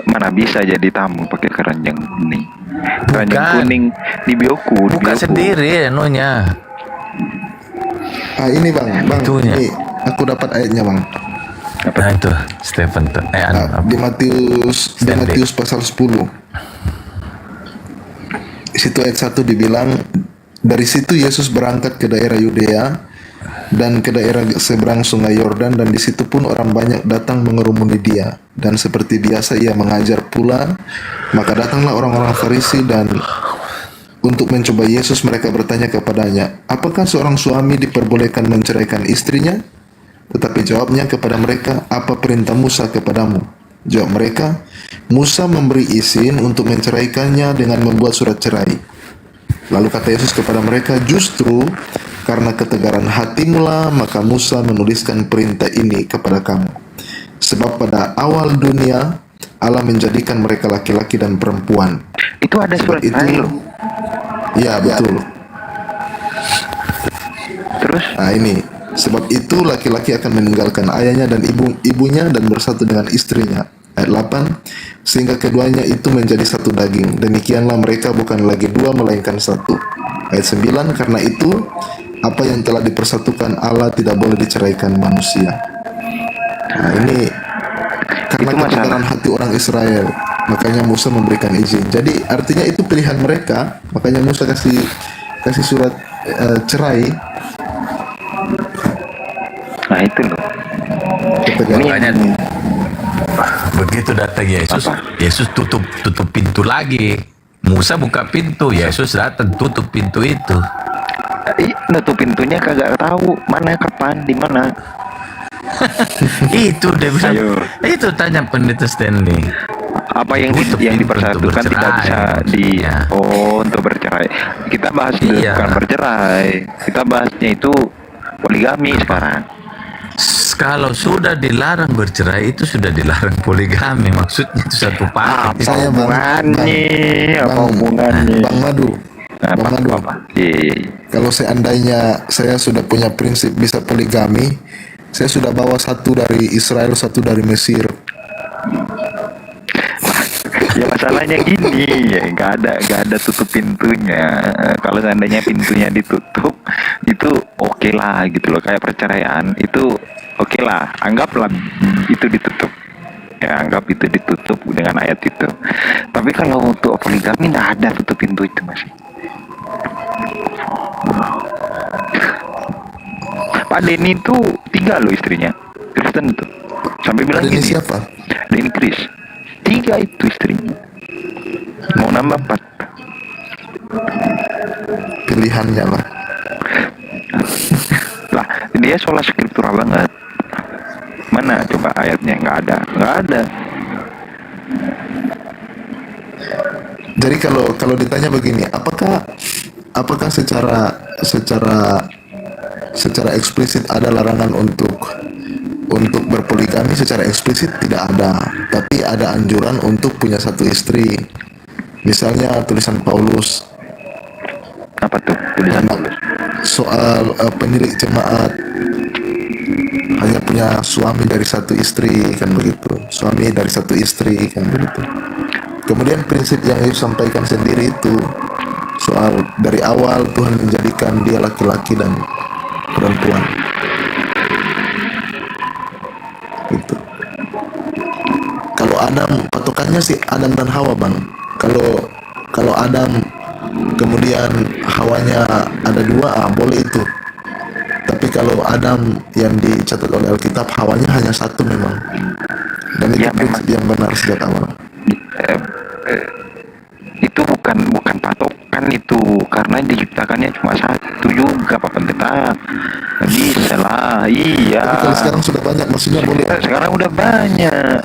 Mana bisa jadi tamu pakai keranjang kuning? Keranjang Bukan. kuning di bioku. di Buka bioku. sendiri anunya. Ini bang, Itunya. ini aku dapat ayatnya bang. Nah itu Stephen tuh. Di Matius pasal 10. Di situ ayat 1 dibilang, dari situ Yesus berangkat ke daerah Yudea dan ke daerah seberang sungai Yordan, dan di situ pun orang banyak datang mengerumuni dia, dan seperti biasa ia mengajar pula. Maka datanglah orang-orang Farisi dan untuk mencoba Yesus, mereka bertanya kepadanya, apakah seorang suami diperbolehkan menceraikan istrinya? Tetapi jawabnya kepada mereka, apa perintah Musa kepadamu? Jawab mereka, Musa memberi izin untuk menceraikannya dengan membuat surat cerai. Lalu kata Yesus kepada mereka, justru karena ketegaran hatimulah maka Musa menuliskan perintah ini kepada kamu. Sebab pada awal dunia Allah menjadikan mereka laki-laki dan perempuan. Itu ada surat Itu, cerai loh. ya betul. Terus Nah ini, sebab itu laki-laki akan meninggalkan ayahnya dan ibunya dan bersatu dengan istrinya. Ayat 8, sehingga keduanya itu menjadi satu daging. Demikianlah mereka bukan lagi dua melainkan satu. Ayat 9, karena itu apa yang telah dipersatukan Allah tidak boleh diceraikan manusia. Nah ini Karena Itu masalah. ketegaran hati orang Israel, makanya Musa memberikan izin. Jadi artinya itu pilihan mereka, makanya Musa kasih surat cerai. Nah itu loh. Ketegaran. Makanya begitu datang Yesus, Yesus tutup pintu lagi. Musa buka pintu, Yesus datang tutup pintu itu. Nutup pintunya kagak tahu mana kapan di mana. Itu dia bilang. Ayo. Itu tanya pendeta Stanley. Apa yang Tutup yang pintu dipersatukan untuk tidak bisa bercerai. Iya. untuk bercerai. Kita bahas Iya. bukan bercerai. Kita bahasnya itu poligami sekarang. Kalau sudah dilarang bercerai itu sudah dilarang poligami, maksudnya itu satu paket. Saya Apa hubungannya? Bang Madu. Bang Madu. Iya. Kalau seandainya saya sudah punya prinsip bisa poligami, saya sudah bawa satu dari Israel, satu dari Mesir. Ya masalahnya gini, ya nggak ada tutup pintunya. Kalau seandainya pintunya ditutup, itu oke lah gitu loh. Kayak perceraian itu oke lah, anggaplah itu ditutup. Ya anggap itu ditutup dengan ayat itu. Tapi kalau untuk poligami nggak ada tutup pintu itu masih. Pak Denny itu 3 loh istrinya, Kristen itu. Sampai bilang Denny gini. siapa? Denny Chris. 3 itu istrinya. Mau nambah 4. Pilihannya lah. Lah, dia sholat skriptural banget. Mana coba ayatnya? Nggak ada. Jadi kalau ditanya begini, apakah secara eksplisit ada larangan untuk berpoligami? Secara eksplisit tidak ada, tapi ada anjuran untuk punya satu istri. Misalnya tulisan Paulus Apa tuh tulisan Paulus? soal pemilik jemaat hanya punya suami dari satu istri, kan begitu. Suami dari satu istri, kan begitu. Kemudian prinsip yang Yesus sampaikan sendiri itu soal dari awal Tuhan menjadikan dia laki-laki dan perempuan. Gitu. Kalau Adam, patokannya sih Adam dan Hawa, Bang. Kalau Adam kemudian Hawanya ada 2, boleh itu. Tapi kalau Adam yang dicatat oleh Alkitab, Hawanya hanya 1 memang. Dan itu Ya, prinsip yang benar sejak awal. Itu bukan patokan itu, karena diciptakannya cuma 1 juga Pak Pendeta. Bisa lah, iya. Tapi kalau sekarang sudah banyak, maksudnya boleh. Sekarang udah banyak.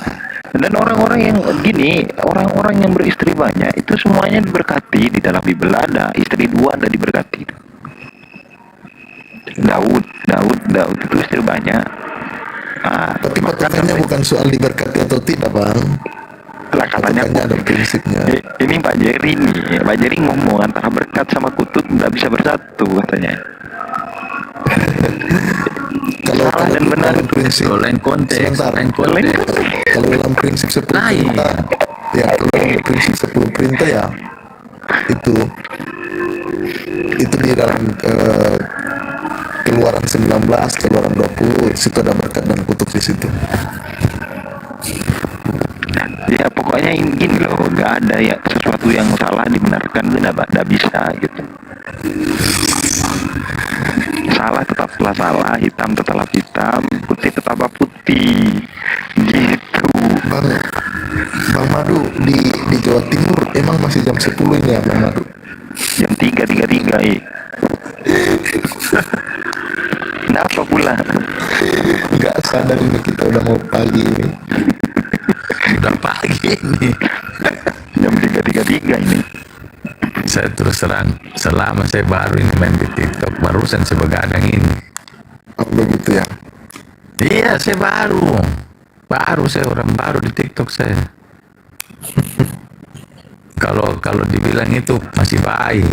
Dan orang-orang yang gini, orang-orang yang beristri banyak itu semuanya diberkati. Di dalam Bible ada istri 2 ada diberkati. Daud itu istri banyak. Tapi patokannya bukan soal diberkati atau tidak, Bang. Lah katanya Patokannya ada prinsipnya. ini Pak Jerry nih, Pak Jerry ngomong antara berkat sama kutub nggak bisa bersatu katanya. Kalau Salah dan benar. dalam prinsip, Kalau lain konteks, sebentar. lain konteks. Kalau dalam prinsip 10 Lain. perintah, ya kalau dalam prinsip 10 perintah ya itu di dalam Keluaran 19, Keluaran 20, situ ada berkat dan kutuk di situ. Ya pokoknya gini loh, nggak ada ya sesuatu yang salah dibenarkan itu nggak bisa gitu. Salah tetaplah salah, hitam tetaplah hitam, putih tetaplah putih, gitu. Bang Madu di Jawa Timur emang masih jam 10 ini ya, Bang Madu? Jam 3.33 Kenapa pula? Nggak sadar ini kita udah mau pagi ini. Udah pagi ini. Jam 3.33 ini. Saya terus terang, selama saya baru ini main di TikTok, barusan saya begadang ini. Oh, begitu ya. Iya, saya baru saya orang baru di TikTok saya. Kalau dibilang itu masih bayi,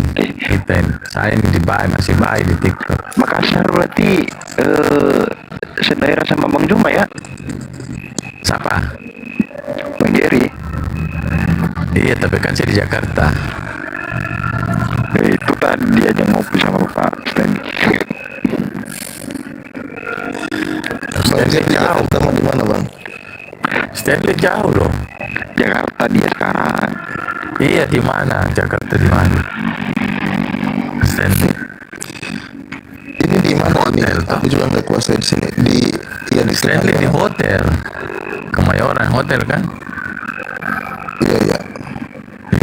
saya ini masih bayi di TikTok. Makassar berarti sedaerah sama Bang Juma ya? Siapa? Bang Jerry. Iya, tapi kan saya di Jakarta. Itu tadi aja ngopi sama Pak Stanley. Bang Jerry di Jakarta di mana, Bang? Stanley jauh loh. Jakarta dia sekarang. Iya, di mana? Jakarta di mana? Stanley. Ini di mana ini? Hotel, toh. Aku juga nggak kuasai di sini. Ya di Stanley di Kemayoran. hotel. Kemayoran hotel kan? Iya iya.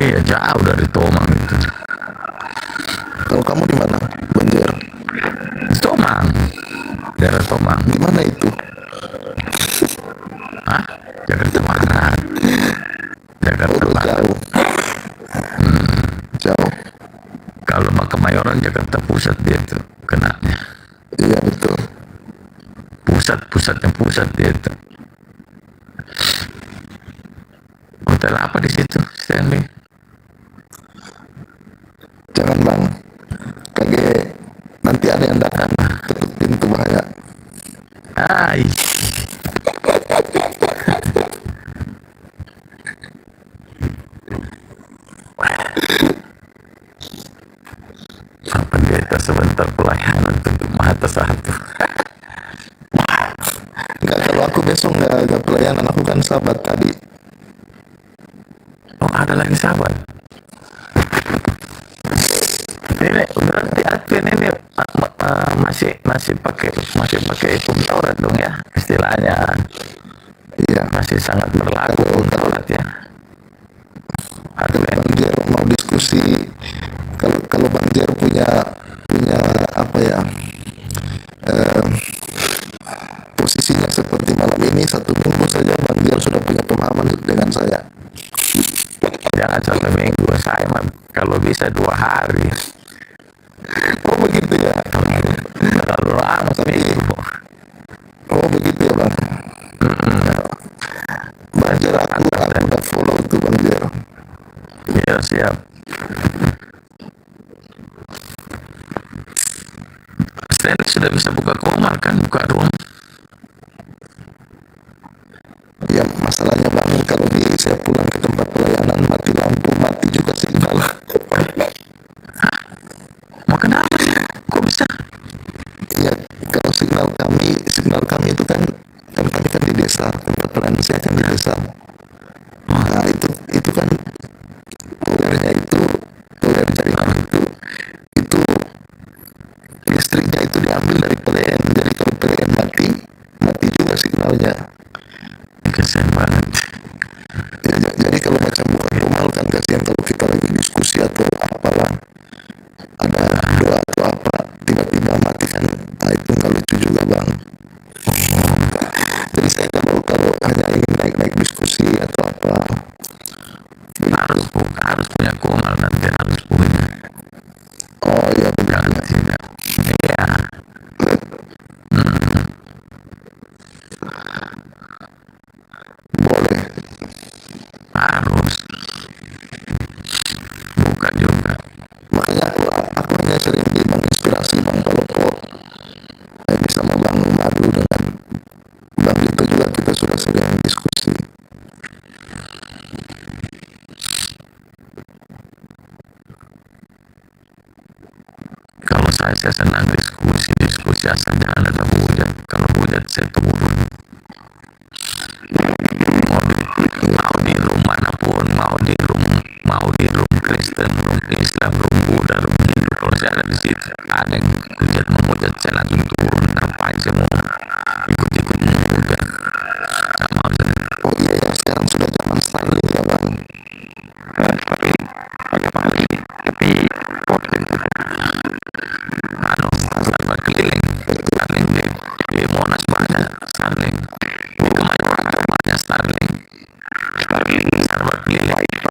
Iya, jauh dari Tomang itu. Kalau kamu di mana? Banjar. Tomang. Daerah Tomang. Di mana itu? Hah? Jakarta Barat. Jakarta Oh, Barat. jauh. Jauh. Kalau mau Kemayoran Jakarta Pusat dia tuh kenanya. Iya betul. Pusatnya pusat dia tuh. Hotel apa di situ, Stanley? Jangan bang. Kaget. Nanti ada yang datang. Tutup pintu bahaya. Ai. Pendeta sebentar pelayanan untuk mata satu. Enggak, kalau aku besok nggak pelayanan. Aku kan sahabat tadi. Oh, ada lagi sahabat. Ini berarti admin ini masih pakai hukum Taurat dong ya, istilahnya. Iya. Masih sangat berlaku hukum Taurat ya. Kalau Admin. Bang Jer mau diskusi, kalau Bang Jer punya apa ya, posisinya seperti malam ini, 1 minggu saja Bang Jer sudah punya pemahaman dengan saya. Jangan 1 minggu, saya mah kalau bisa 2 hari. Oh begitu ya. Terlalu lama seminggu. Oh begitu ya Bang. Bang Jer, aku udah follow tuh Bang Jer. Ya siap. Stanley sudah bisa buka komar kan, buka room. Ya masalahnya Bang, kalau saya pulang ke tempat pelayanan mati lampu, mati juga sinyal. Mau kenapa sih? Kok bisa? Ya kalau signal kami itu kan kami kan di desa, tempat pelayanan saya kan di desa. Nah itu kan tower jaringan itu listriknya itu diambil dari PLN. Jadi kalau PLN mati juga signalnya. Kasian banget. Ya, jadi kalau macam bukan normal kan kasihan kalau kita lagi diskusi atau apalah, ada doa atau apa tiba-tiba mati kan, nah itu nggak lucu juga Bang. Jadi saya kalau hanya ingin naik diskusi atau apa, Harus punya komar nanti, harus punya. oh iya benar. Jangan tidak. Iya. Boleh. Harus. Buka juga. Makanya aku hanya sering menginspirasi Bang kalau saya sama Bang Madu dengan Bang Dito juga kita sudah sering diskusi. Kalau saya senang diskusi asal jangan ada hujat. Kalau hujat saya turun. Mau di room manapun, mau di room Kristen, room Islam, room Buddha, room Hindu, kalau saya ada di situ, ada yang menghujat, saya langsung turun. Ngapain saya mau ikut menghujat? Nggak mau saya. Oh iya ya, sekarang sudah zaman Starlink ya Bang. Starlink agak mahal sih, tapi worth it. Starlink keliling, Starlink di Monas banyak, Starlink di Kemayoran banyak Starlink keliling.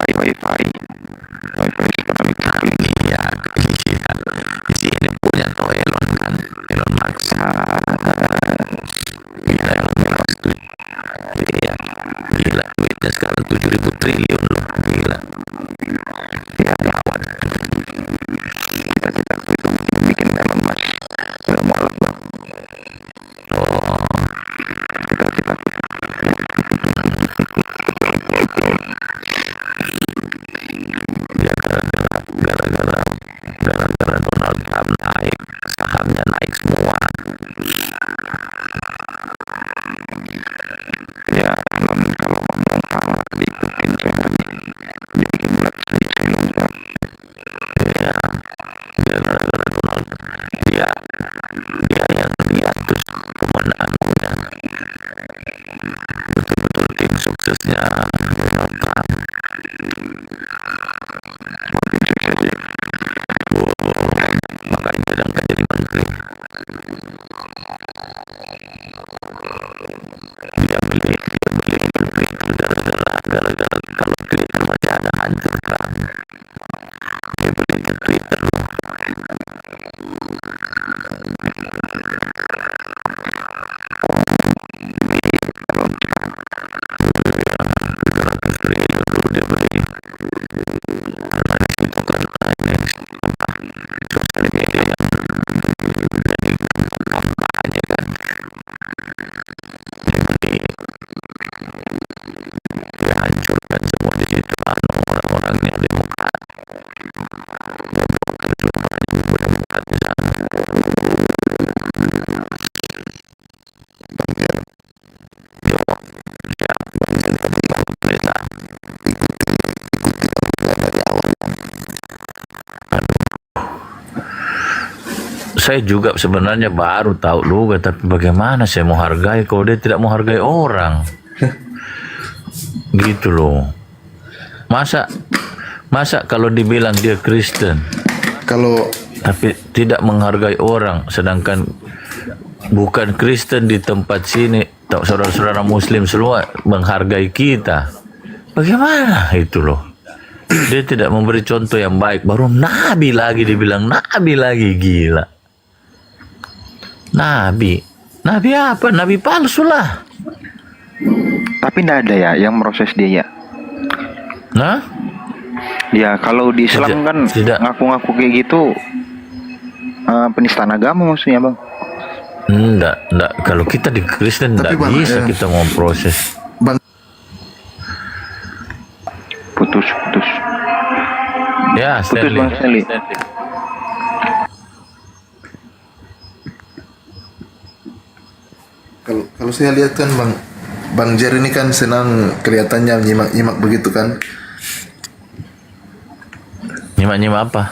Wifi Starlink. Iya, di sini punya toilet saya juga sebenarnya baru tahu Luga, tapi bagaimana saya mau hargai kalau dia tidak mau hargai orang? Gitu loh. Masa kalau dibilang dia Kristen, Kalau tapi tidak menghargai orang, sedangkan bukan Kristen di tempat sini, saudara-saudara Muslim semua menghargai kita. Bagaimana itu loh? Dia tidak memberi contoh yang baik, baru Nabi lagi dibilang Nabi lagi, gila. Nabi apa? Nabi palsu lah. Tapi tidak ada ya yang proses dia ya. Nah, Ya kalau di Islam kan tidak. ngaku-ngaku kayak gitu penistaan agama maksudnya bang. enggak. Kalau kita di Kristen Tapi, enggak Bang, bisa kita mau proses. Bang, Putus. Ya, Putus Stanley. bang Stanley. kalau saya lihat kan Bang Jer ini kan senang kelihatannya nyimak-nyimak begitu kan. Nyimak-nyimak apa?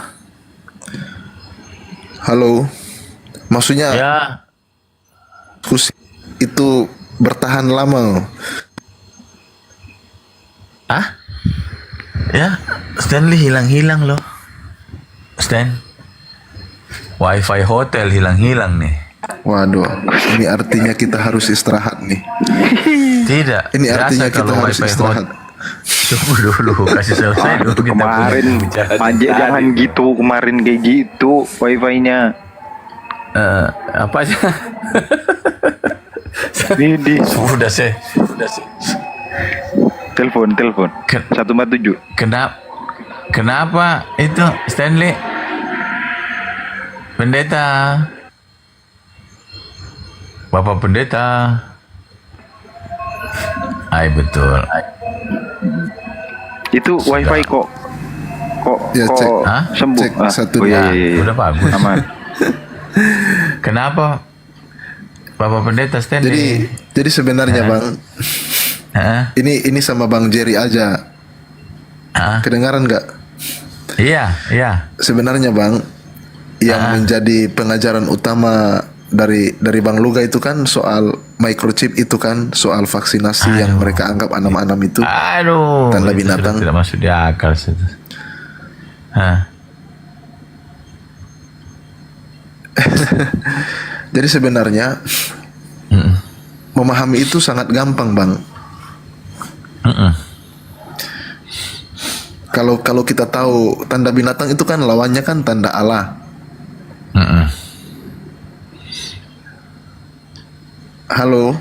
Halo. Maksudnya Ya, diskusi itu bertahan lama. ya, Stanley hilang-hilang loh. Stan, WiFi hotel hilang-hilang nih. Waduh, ini artinya kita harus istirahat nih. Tidak. Ini biasa artinya kita kalau harus WiFi istirahat. Tunggu dulu, kasih selesai dulu. Kita Kemarin punya pembicaraan Manje tadi. jangan gitu, kemarin kayak gitu wifi-nya. Apa aja? Ini Sudah sih. telepon 147. Kenapa itu Stanley? Pendeta. Bapak pendeta. Betul. Itu wifi kok Ya, cek. Hah? sembuh. Cek satu oh, iya, dua. iya. Udah bagus. Aman. Kenapa Bapak pendeta Stanley? Jadi sebenarnya Bang, Hah? ini sama Bang Jerry aja. Hah? Kedengaran nggak? Iya. Sebenarnya Bang, yang menjadi pengajaran utama dari Bang Luga itu kan soal microchip itu kan, soal vaksinasi yang mereka anggap anam-anam itu. Aduh, Tanda itu binatang. sudah tidak masuk di akal. Jadi sebenarnya memahami itu sangat gampang Bang. Kalau kita tahu tanda binatang itu kan lawannya kan tanda Allah. Halo.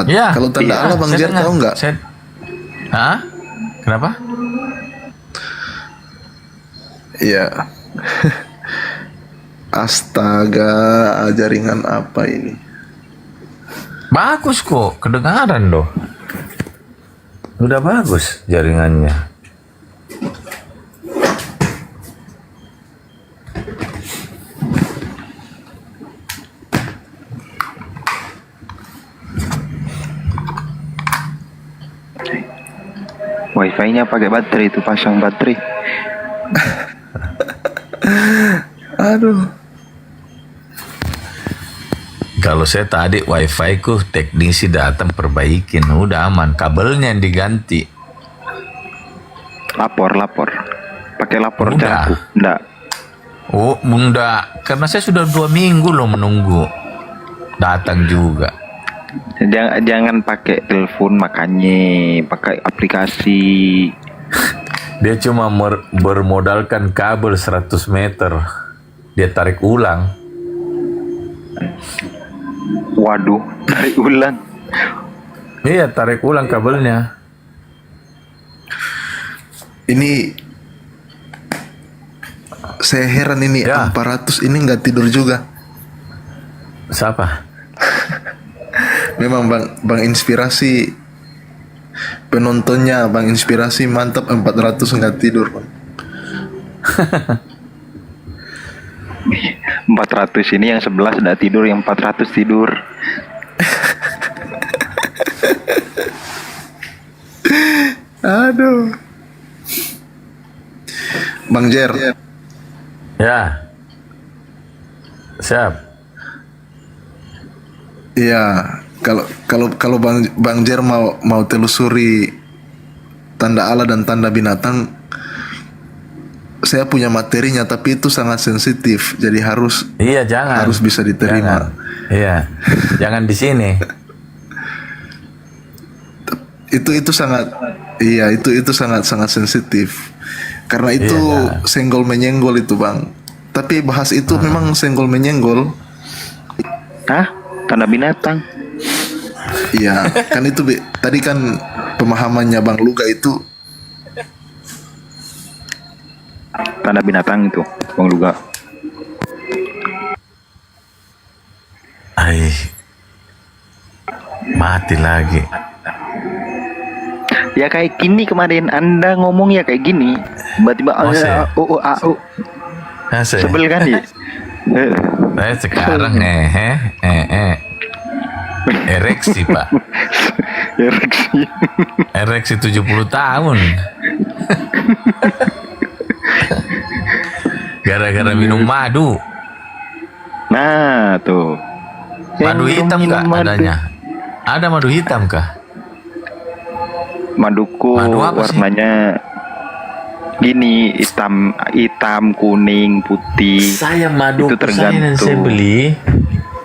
Ya, Kalau tanda iya, Allah Bang saya Jer dengar. tahu nggak? Hah? Kenapa? Iya. Astaga, jaringan apa ini? Bagus kok, kedengaran loh. Udah bagus jaringannya. Wifi-nya pakai baterai itu, pasang baterai. Aduh. Kalau saya tadi wifi ku teknisi datang perbaikin, udah aman, kabelnya yang diganti. Lapor. Pakai lapor Udah. caraku. Enggak. Oh, enggak, karena saya sudah 2 minggu loh menunggu. Datang juga. Jangan pakai telepon, makanya pakai aplikasi. Dia cuma bermodalkan kabel 100 meter. Dia tarik ulang. Waduh, tarik ulang. Iya, tarik ulang kabelnya. Ini saya heran ini Ya. 400 ini nggak tidur juga. Siapa? Memang Bang Inspirasi penontonnya Bang Inspirasi mantap 400 nggak tidur Bang. 400 ini yang 11 udah tidur, yang 400 tidur. Aduh. Bang Jer, Ya. Siap. Iya, kalau Bang Jer mau telusuri tanda Allah dan tanda binatang, saya punya materinya, tapi itu sangat sensitif, jadi harus Iya, jangan. harus bisa diterima. Jangan. Iya. Jangan di sini. Itu sangat, iya, itu sangat sensitif, karena itu Iya. senggol menyenggol itu, Bang. Tapi bahas itu memang senggol menyenggol. Hah? Tanda binatang. Iya, kan itu tadi kan pemahamannya Bang Luga itu. Tanda binatang itu, Bang Luga. Ai. Mati lagi. Ya kayak gini kemarin Anda ngomong ya kayak gini. Tiba-tiba Masa ya? Asik. sebel kan ya? Saya sekarang ereksi, Pak. Ereksi. Ereksi 70 tahun. Gara-gara minum madu. Nah, tuh. Madu Yang hitam minum kah madu. adanya? Ada madu hitam kah? Maduku Madu apa sih? warnanya gini, hitam, kuning, putih. Saya madu Itu tergantung.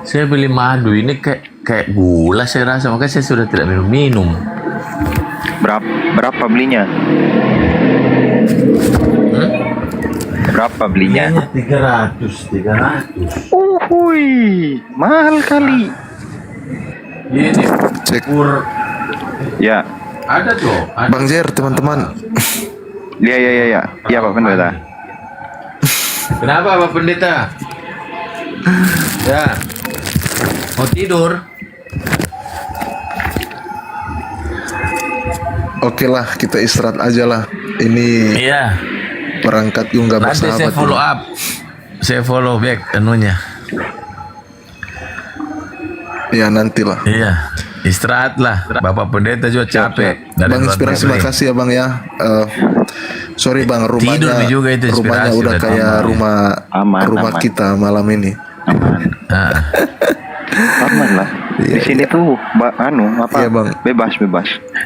Saya beli madu ini kayak gula saya rasa, makanya saya sudah tidak minum. Berapa belinya? Berapa belinya? 300. Uhuy, mahal kali. Ini Cek. Ya, ada tuh. Ada. Bang Jer, teman-teman. ya. Ya, Pak Pendeta. Kenapa Pak Pendeta? Ya. Mau tidur? Oke lah, kita istirahat aja lah. Ini Iya. perangkat Yungga Nanti saya bersahabat. follow up. Saya follow back anunya. Ya nantilah. Iya. Istirahat lah. Bapak Pendeta juga capek. Dari Bang luar Inspirasi, negeri. makasih ya Bang ya. Sorry Bang, Tidur rumahnya juga itu rumahnya Inspirasi, udah udah kayak tambah. rumah Aman. kita malam ini. Ah. Aman lah. Di sini tuh, apa? Iya, Bang. Bebas.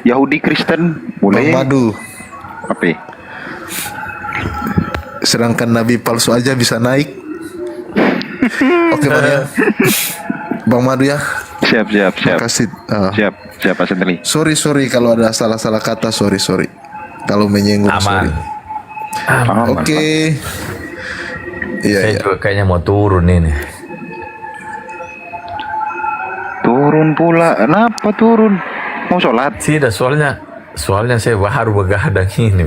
Yahudi, Kristen Bang boleh. Madu. Apa? Sedangkan nabi palsu aja bisa naik. Oke Bang ya. Bang Madu ya. Siap. Makasih. Siap Pak Sentri. Sorry kalau ada salah kata, sorry. Kalau menyinggung, sorry. Aman. Aman, Oke. Saya Iya. juga kayaknya mau turun ini. Turun pula. Kenapa turun? Mau sholat? Tidak, soalnya saya baru begadang ini.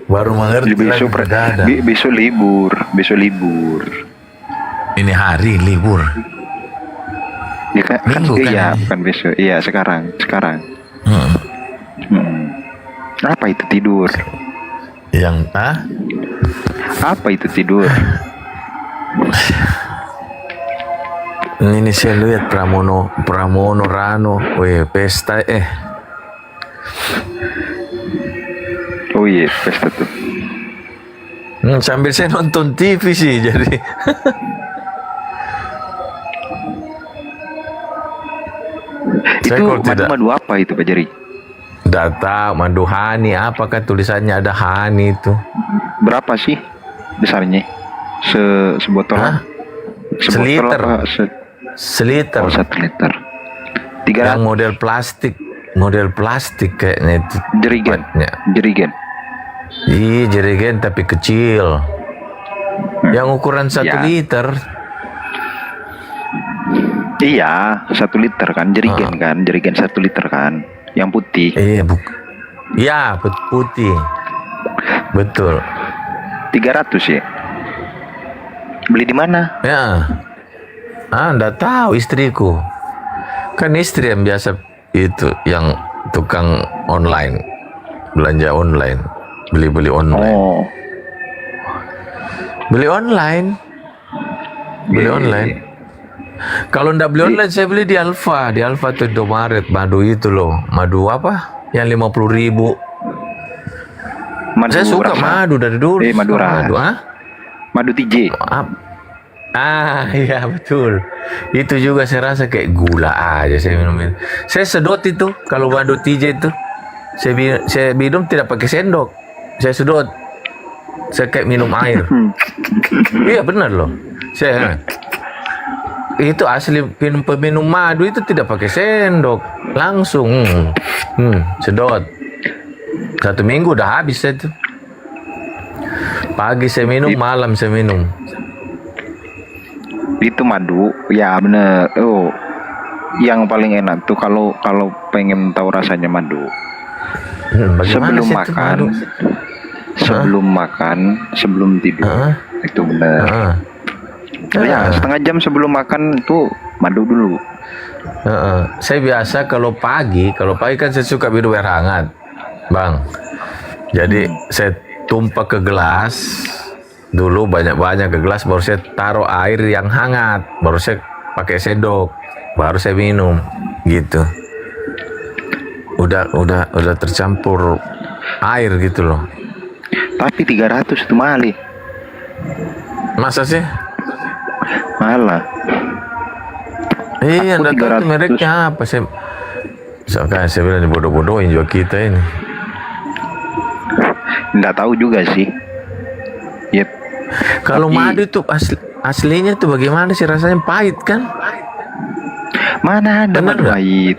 Baru mengerti lagi begadang. Besok libur. Ini hari libur. Ya kan, Minggu kan iya, ini? bukan besok. Iya, sekarang. Hmm. Apa itu tidur? Apa itu tidur? Ini saya lihat Pramono Rano, pesta Oh iya, pesta tuh. sambil saya nonton TV sih jadi. Saya Itu kalau tidak- madu apa itu Pak Jeri? Nggak tahu madu hani, apakah tulisannya ada hani itu? Berapa sih besarnya? Sebotol? Hah? Sebotol Seliter. apa? Seliter. Oh, 1 liter. Yang 300 model plastik kayaknya itu. jerigen. tempatnya. Jerigen. Iya, jerigen tapi kecil. Yang ukuran 1 Ya. liter. Iya, 1 liter kan, jerigen kan, jerigen 1 liter kan, yang putih. Iya, putih. Betul. 300 ya. Beli di mana? Ya. Nggak tahu istriku. Kan istri yang biasa itu yang tukang online. Belanja online. Beli online. Oh, Beli online. Kalau ndak beli online, saya beli di Alfa. Di Alfa tuh Indomaret. Madu itu loh. Madu apa? Yang 50.000. madu Saya suka rasa. madu dari dulu. Madu Suka rasa. madu. Madu TJ. Iya betul. Itu juga saya rasa kayak gula aja saya minum. Saya sedot itu kalau madu TJ itu. Saya minum tidak pakai sendok. Saya sedot. Saya kayak minum air. Iya benar loh. Saya itu asli peminum madu itu tidak pakai sendok, langsung sedot. 1 minggu udah habis itu. Pagi saya minum, malam saya minum. Itu madu, ya bener. Oh, yang paling enak tuh kalau pengen tahu rasanya madu. Bagaimana Sebelum sih itu makan, madu? sebelum tidur, itu bener. Ya, setengah jam sebelum makan tuh madu dulu. Saya biasa kalau pagi kan saya suka minum air hangat, Bang. Jadi saya tumpah ke gelas dulu, banyak-banyak ke gelas, baru saya taruh air yang hangat, baru saya pakai sendok, baru saya minum, gitu. Udah tercampur air gitu loh. Tapi 300 itu mali. Masa sih? Malah. Iya, Aku enggak tahu tuh 300. mereknya apa. Saya bilang bodoh-bodohin juga kita ini. Nggak tahu juga sih. Ya, Kalau tapi madu tuh aslinya tuh bagaimana sih rasanya, pahit kan? mana ada Bener madu nggak? pahit?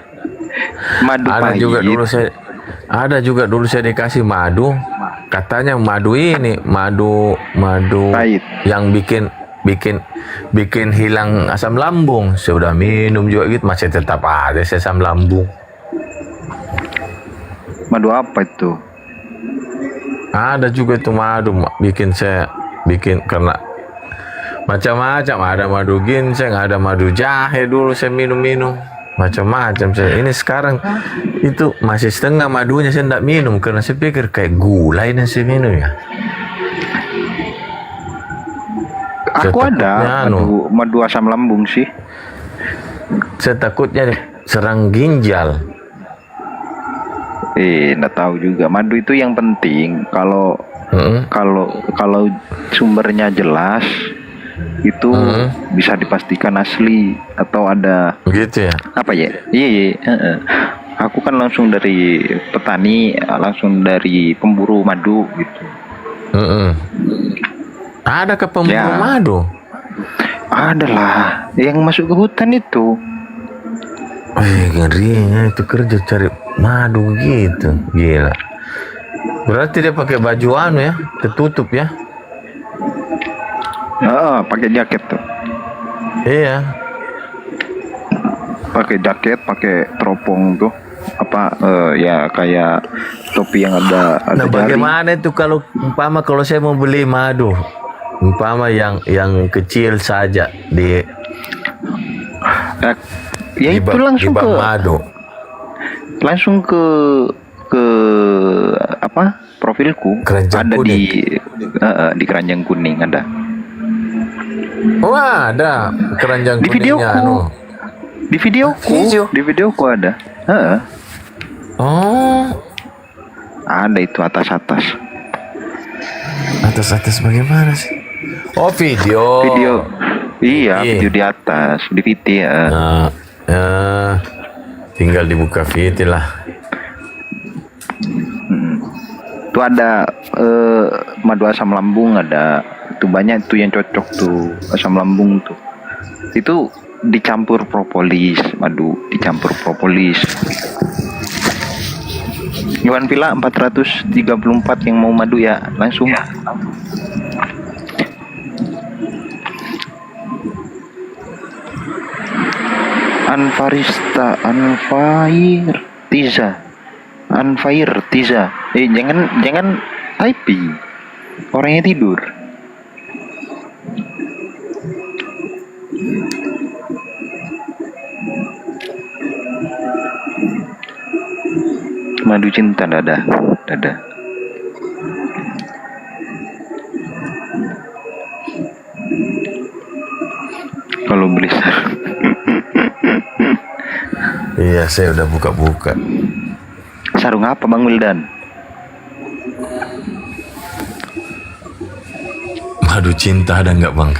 Madu Ada juga dulu saya dikasih madu. Katanya madu ini, madu Pahit. yang bikin hilang asam lambung. Saya udah minum juga gitu, masih tetap ada asam lambung. Madu apa itu? Ada juga itu madu bikin karena macam-macam, ada madu ginseng, ada madu jahe, dulu saya minum macam-macam. Ini sekarang itu masih setengah madunya saya tidak minum karena saya pikir kayak gula ini saya minum ya. Aku ada madu asam lambung sih. Saya takutnya serang ginjal. Nggak tahu juga. Madu itu yang penting kalau sumbernya jelas itu bisa dipastikan asli atau ada Gitu ya. apa ya? Iya. Aku kan langsung dari petani, langsung dari pemburu madu gitu. Ada ke pemburu Ya. madu? Ada lah yang masuk ke hutan itu. Ngerinya itu kerja cari madu gitu, gila. Berarti dia pakai baju ya, tertutup ya? Pakai jaket tuh. Iya. Pakai jaket, pakai teropong tuh. Ya kayak topi yang ada Nah, jari. bagaimana itu kalau saya mau beli madu, yang kecil saja Ya itu langsung bank ke madu. profilku. Keranjang ada kuning. di keranjang kuning ada. Wah, ada keranjang Di kuningnya. videoku. Video? Di videoku ada. Oh, Ada itu atas. atas bagaimana sih? Oh, video. Iya, video di atas, di VT ya. Tinggal dibuka VT lah. Itu ada madu asam lambung, ada itu banyak tuh yang cocok tuh asam lambung tuh. Itu dicampur propolis, madu dicampur propolis. Iwan Villa 434 yang mau madu ya langsung. Anfair Tiza. Jangan typing. Orangnya tidur. Madu cinta dada. Kalau beli Iya, saya udah buka-buka. sarung apa Bang Wildan? Madu cinta ada nggak, Bang?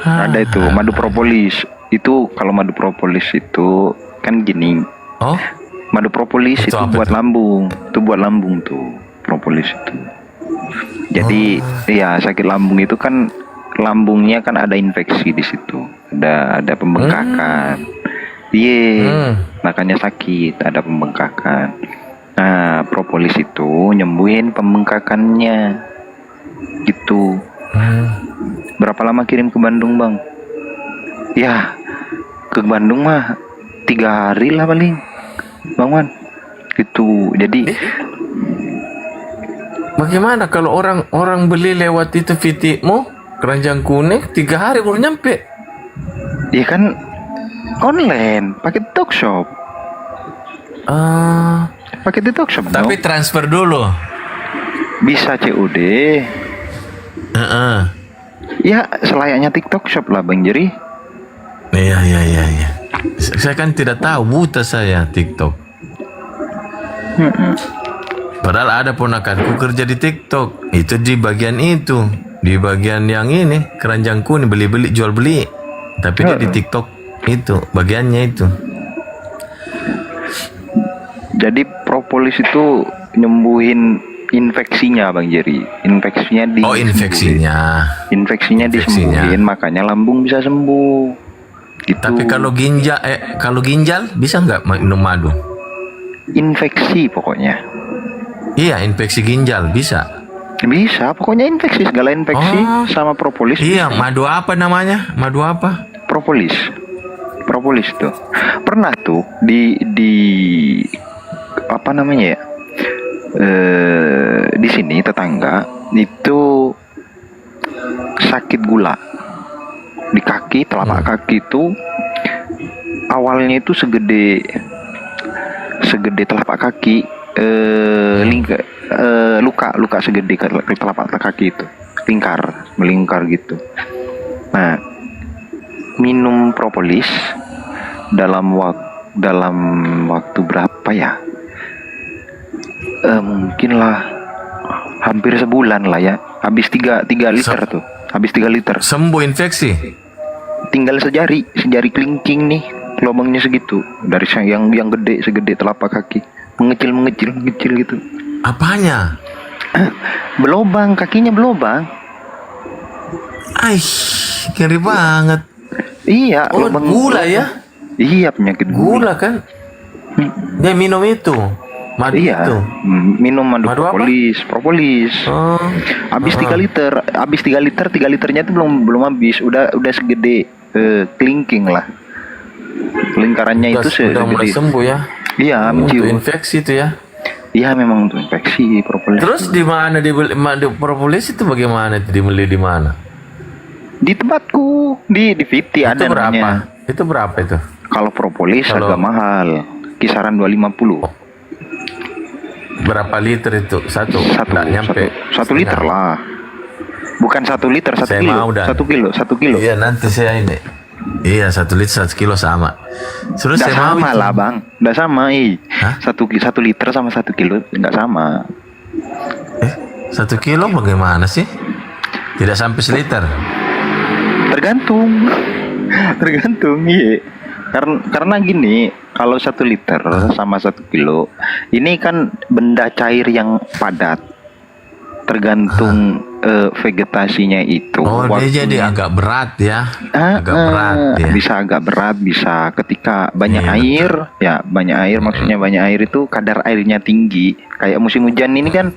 Ada itu madu propolis. Itu kalau madu propolis itu kan gini. Oh, Madu propolis Itu itu apa buat itu? lambung. Itu buat lambung tuh propolis itu. Jadi ya sakit lambung itu kan lambungnya kan ada infeksi di situ. Ada pembengkakan. Iya. Makanya sakit, ada pembengkakan. Nah, propolis itu nyembuhin pembengkakannya. Gitu. Berapa lama kirim ke Bandung, Bang? Ya, ke Bandung mah 3 hari lah paling, Bang Wan. Gitu. Jadi bagaimana kalau orang beli lewat itu Fitimo keranjang kuning 3 hari baru nyampe? ya kan online, pakai Talkshop. Pakai di Talkshop Tapi dong. transfer dulu. Bisa COD. Heeh. Ya, selayaknya TikTok Shop lah, Bang Jerry. Iya. Saya kan tidak tahu, buta saya TikTok. Padahal ada ponakanku kerja di TikTok. Itu di bagian itu, di bagian yang ini keranjang kuning beli jual beli. Tapi dia di TikTok itu bagiannya itu. Jadi propolis itu nyembuhin infeksinya, Bang Jerry. Infeksinya di Oh, infeksinya. Infeksinya disembuhin, makanya lambung bisa sembuh. Gitu. Tapi kalau ginjal bisa nggak minum madu? Infeksi pokoknya. Iya, infeksi ginjal bisa. Bisa, pokoknya infeksi, segala infeksi sama propolis. Iya, madu apa namanya? Madu apa? Propolis. Propolis tuh. Pernah tuh di apa namanya ya? Di sini tetangga itu sakit gula di kaki, telapak kaki itu awalnya itu segede telapak kaki, luka segede telapak kaki itu, melingkar gitu. Nah, minum propolis dalam waktu berapa ya? Mungkin lah hampir sebulan lah ya. Habis 3 liter tuh. Habis 3 liter. Sembuh infeksi. Tinggal sejari kelingking nih. Lubangnya segitu. Dari yang gede segede telapak kaki. Mengecil gitu. Apanya? Belobang, kakinya belobang. Ngeri banget. Iya, Oh, lubang gula ya? Iya, penyakit Gula kan? Dia minum itu. Madu Iya, itu. minum madu Madu apa? propolis. Oh. Habis 3 liter, 3 liternya itu belum habis, udah segede kelingking lah. Lingkarannya itu Udah mulai segede. sembuh ya. Iya, Untuk mencium. infeksi itu ya. Iya, memang untuk infeksi propolis. Terus di mana dibeli madu propolis itu bagaimana itu dibeli di mana? Di tempatku di Viti ada Itu berapa? namanya. Itu berapa itu? Kalau propolis Kalau- harga mahal, kisaran 250. Berapa liter itu? Satu? Nggak nyampe. 1 liter lah. Bukan 1 liter, 1 Saya kilo. mau dah. 1 kilo. Iya, nanti saya ini. Iya, 1 liter 1 kilo sama. Terus Nggak saya mau sama itu. lah, Bang. Nggak sama, Hah? 1 liter sama 1 kilo nggak sama. 1 kilo bagaimana sih? Tidak sampai seliter. Tergantung. Iya. Karena gini, kalau 1 liter sama 1 kilo, ini kan benda cair yang padat. Tergantung vegetasinya itu. Oh, dia waktunya. jadi agak berat ya. Agak berat ya. Bisa agak berat, bisa ketika banyak Iya, air, ya banyak air, maksudnya banyak air itu kadar airnya tinggi. Kayak musim hujan ini kan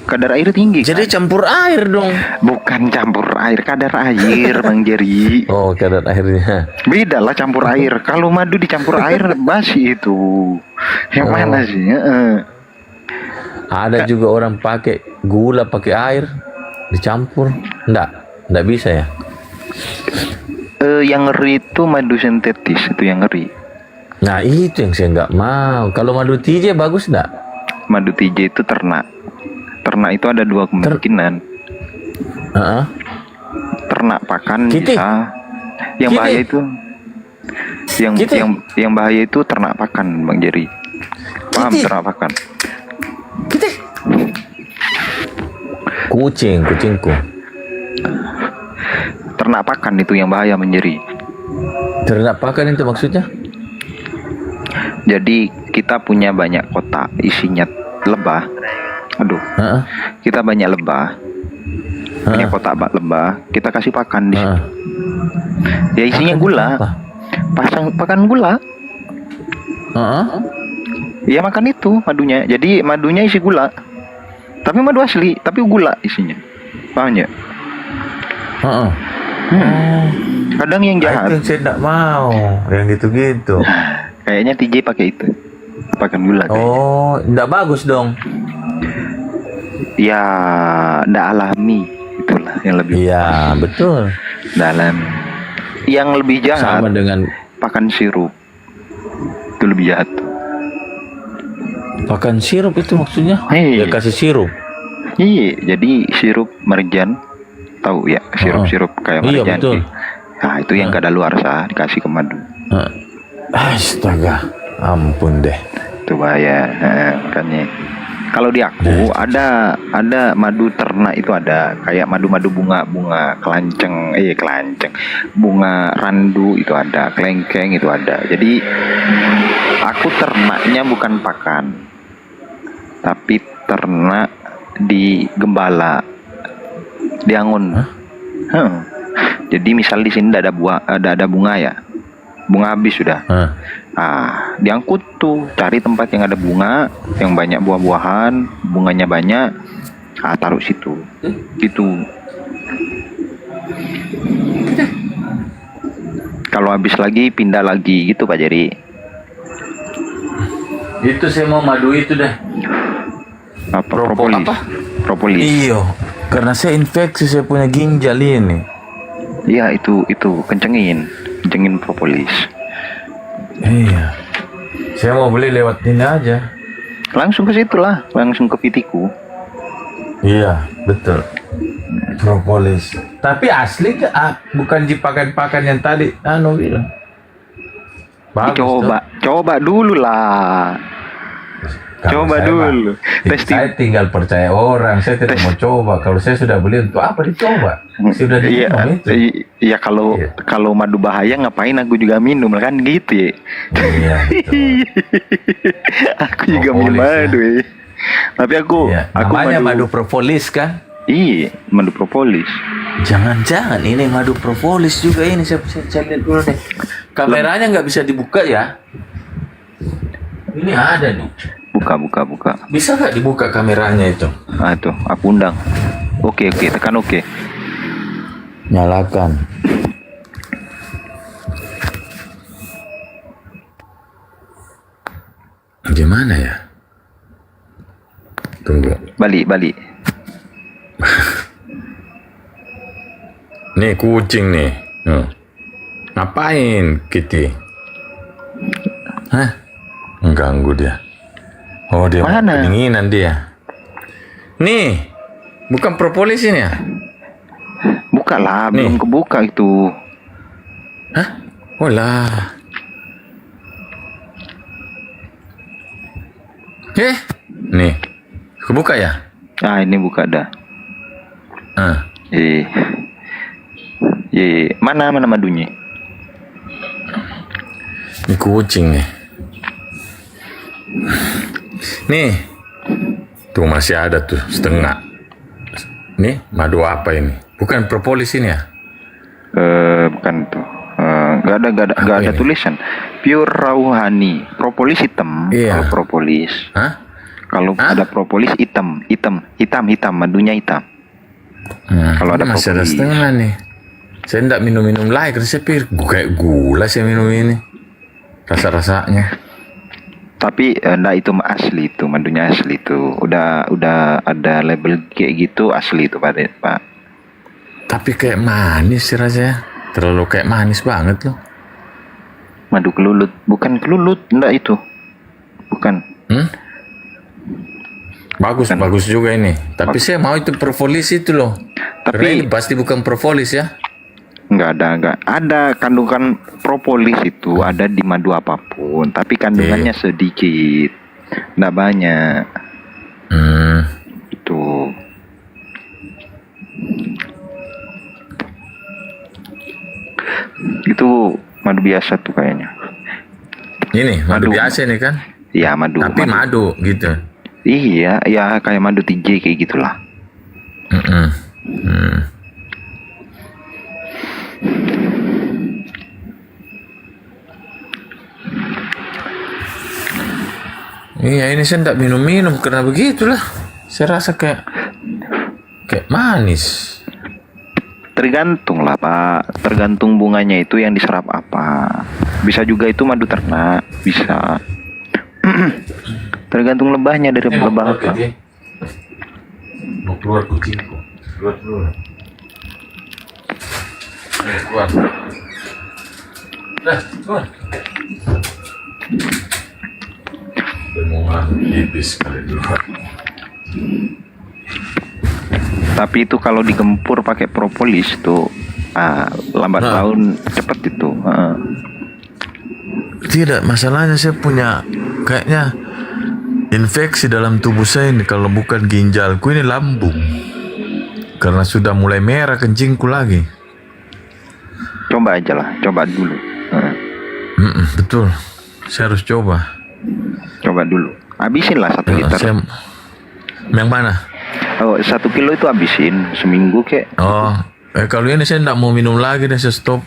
kadar air tinggi. Jadi kan? campur air dong. Bukan campur air, kadar air, Bang Jerry. Oh, kadar airnya. Beda lah campur air. Kalau madu dicampur air basi itu. Yang mana sih? Ada juga orang pakai gula pakai air dicampur. Enggak bisa ya. Yang ngeri itu madu sintetis, itu yang ngeri. Nah, itu yang saya nggak mau. Kalau madu TJ bagus enggak? Madu TJ itu ternak. Ternak itu ada 2 kemungkinan. Heeh. Ternak pakan Kitih. bisa. Yang Kitih. bahaya itu Kitih. yang bahaya itu ternak pakan, Bang Jerry. Paham Kitih. ternak pakan? Kucingku. ternak pakan itu yang bahaya menjeri. Ternak pakan itu maksudnya? Jadi kita punya banyak kotak isinya lebah. Aduh, Heeh. kita banyak lebah. Punya kotak bak lebah, kita kasih pakan di situ. Ya isinya gula. Pakan gula. Heeh. Ya makan itu madunya. Jadi madunya isi gula. Tapi madu asli, tapi gula isinya. Paham ya? Heeh. Kadang yang jahat. Itu saya tidak mau yang gitu-gitu. Kayaknya TJ pakai itu. Pakan gula kayak. Oh, tidak bagus dong. Ya, ndak alami. Itulah yang lebih Iya, betul. dalam. Yang lebih jahat Sama dengan pakan sirup. Itu lebih jahat. pakan sirup itu maksudnya? Hei. Ya kasih sirup. Iya, jadi sirup merjan. Tahu ya, sirup-sirup kayak Iya, merjan. betul. Nah, itu yang kadaluarsa dikasih ke madu. Astaga, ampun deh. Itu bahaya. Makanya kalau di aku ada madu ternak itu ada kayak madu-madu bunga kelanceng, bunga randu itu ada, kelengkeng itu ada. Jadi aku ternaknya bukan pakan, tapi ternak di gembala, di Angon. Jadi misal di sini ada bunga ya, bunga habis sudah. Diangkut tuh, cari tempat yang ada bunga, yang banyak buah-buahan, bunganya banyak, taruh situ, gitu. Kalau habis lagi pindah lagi gitu Pak Jerry. Itu saya mau madu itu deh. Propolis. Propolis. Iyo, karena saya infeksi, saya punya ginjal ini. Iya itu kencengin propolis. Iya. Saya mau beli lewat ini aja. Langsung ke situ lah, langsung ke pitiku. Iya, betul. Propolis. Tapi asli ke bukan di pakan-pakan yang tadi bilang. Bagus, Coba dulu lah. Kalau Coba saya dulu. Saya tinggal percaya orang, saya tidak mau coba. Kalau saya sudah beli, untuk apa dicoba? Sudah diminum itu. Iya kalau madu bahaya ngapain aku juga minum kan gitu ya. Iya, betul. Aku juga minum madu ya. Tapi aku namanya madu propolis kan? Iya, madu propolis. Jangan-jangan ini madu propolis juga ini, saya lihat dulu deh. Kameranya nggak bisa dibuka ya? Ini ada nih. Buka. Bisa nggak dibuka kameranya itu? Tuh, aku undang. Oke, tekan oke. Nyalakan. Gimana ya? Tunggu. Balik. Nih kucing nih. Ngapain Kitty? Hah? Mengganggu dia. Oh, dia mau Mana? kedinginan dia. Nih, bukan propolis ini ya? Buka lah, Nih. belum kebuka itu. Hah? Oh lah. Nih, kebuka ya? Ini buka dah. Ah, Mana madunya? ini kucing nih. Nih, tuh masih ada tuh setengah. Nih, madu apa ini? Bukan propolis ini ya? Bukan tuh. Nggak ada tulisan. Pure Rawhani. Propolis hitam. Iya. Kalau propolis. Hah? Kalau ada propolis hitam. Madunya hitam. Kalau ada masih ada propolis. setengah nih. Saya enggak minum lagi karena saya pikir kayak gula saya minum ini. Rasa-rasanya. Tapi enggak, itu asli itu, madunya asli itu. Udah ada label kayak gitu asli itu Pak. Tapi kayak manis sih rasanya. Terlalu kayak manis banget loh. Madu kelulut, bukan kelulut, enggak itu. Bukan. Bagus juga ini. Tapi saya mau itu propolis itu loh. Tapi karena ini pasti bukan propolis ya. Enggak ada kandungan propolis itu ada di madu apapun, tapi kandungannya sedikit, enggak banyak. Itu. Itu madu biasa tuh kayaknya. Ini madu Madu. biasa nih kan? Iya madu. Tapi madu gitu. Iya, ya kayak madu TJ kayak gitulah. Mm-mm. Hmm. Iya ini saya tidak minum-minum karena begitulah. Saya rasa kayak manis. Tergantung lah Pak, tergantung bunganya itu yang diserap apa. Bisa juga itu madu ternak, bisa. Tergantung lebahnya dari lebah apa. Mau keluar kucingku. Keluar dulu. Keluar. Keluar. Mau pipis kali dulu. Tapi itu kalau digempur pakai propolis tuh lambat laun cepet itu. Tidak, masalahnya saya punya kayaknya infeksi dalam tubuh saya ini. Kalau bukan ginjalku ini lambung. Karena sudah mulai merah kencingku lagi. Coba aja lah, coba dulu. Betul, saya harus coba. Coba dulu. Habisin lah 1 liter. Yang mana? Oh, 1 kilo itu habisin seminggu kek. Oh, kalau ini saya tidak mau minum lagi dan saya stop.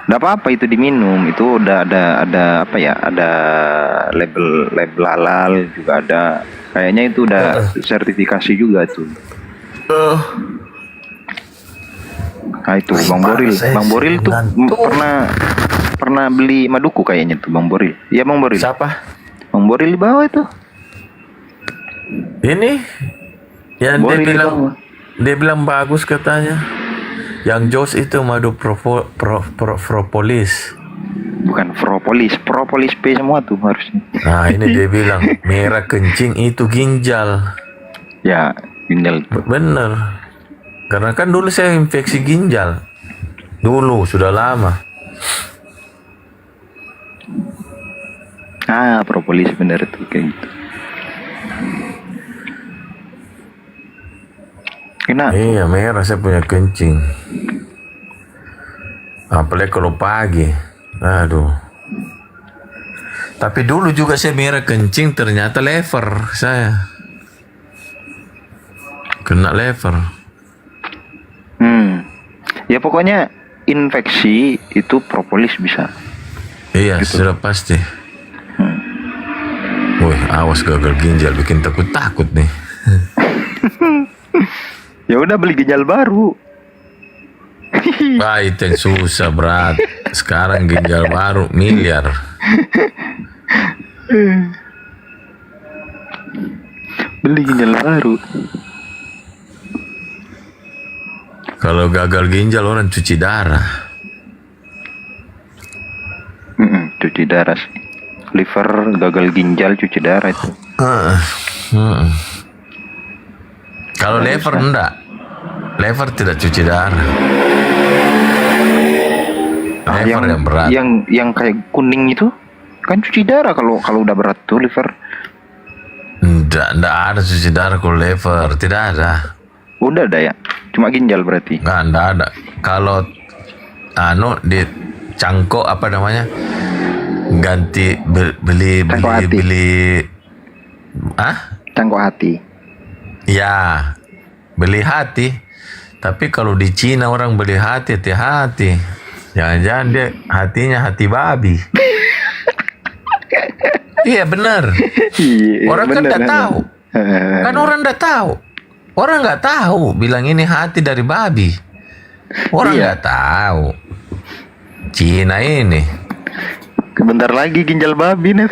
Nggak apa-apa itu diminum. Itu udah ada apa ya? Ada label halal juga ada. Kayaknya itu udah sertifikasi juga tuh. Nah itu Bang Boril tuh pernah beli maduku kayaknya tuh Bang Boril. Iya Bang Boril. Siapa? Bang Boril di bawah itu. Ini yang Boril di bawah. dia bilang bagus katanya. Yang Jos itu madu propolis. Bukan propolis P semua tuh harusnya. Nah ini dia bilang merah kencing itu ginjal. Ya ginjal tuh. Bener. Karena kan dulu saya infeksi ginjal. Dulu sudah lama. Propolis bener tuh kayak gitu. Enak. Iya merah saya punya kencing. Apalagi kalau pagi. Aduh. Tapi dulu juga saya merah kencing ternyata lever saya. Kena lever. Ya pokoknya infeksi itu propolis bisa. Iya Gitu. sudah pasti. Wih awas gagal ginjal bikin takut nih. Ya udah beli ginjal baru. Wah itu yang susah berat. Sekarang ginjal baru miliar. Beli ginjal baru. Kalau gagal ginjal orang cuci darah. Cuci darah sih. Liver gagal ginjal cuci darah itu. Kalau lever enggak. Lever tidak cuci darah. Lever yang berat. Yang kayak kuning itu kan cuci darah kalau udah berat tuh liver. Enggak ada cuci darah kalau lever, tidak ada. Udah ada ya. Cuma ginjal berarti. Enggak ada. Kalau di cangkok apa namanya? Ganti beli Cangkok hati. ya beli hati. Tapi kalau di Cina orang beli hati, hati-hati. Jangan-jangan dia hatinya hati babi. Iya benar. Orang kan nggak tahu. Kan orang nggak tahu. Orang nggak tahu. Bilang ini hati dari babi. Orang nggak tahu. Cina ini. Bentar lagi ginjal babi nih.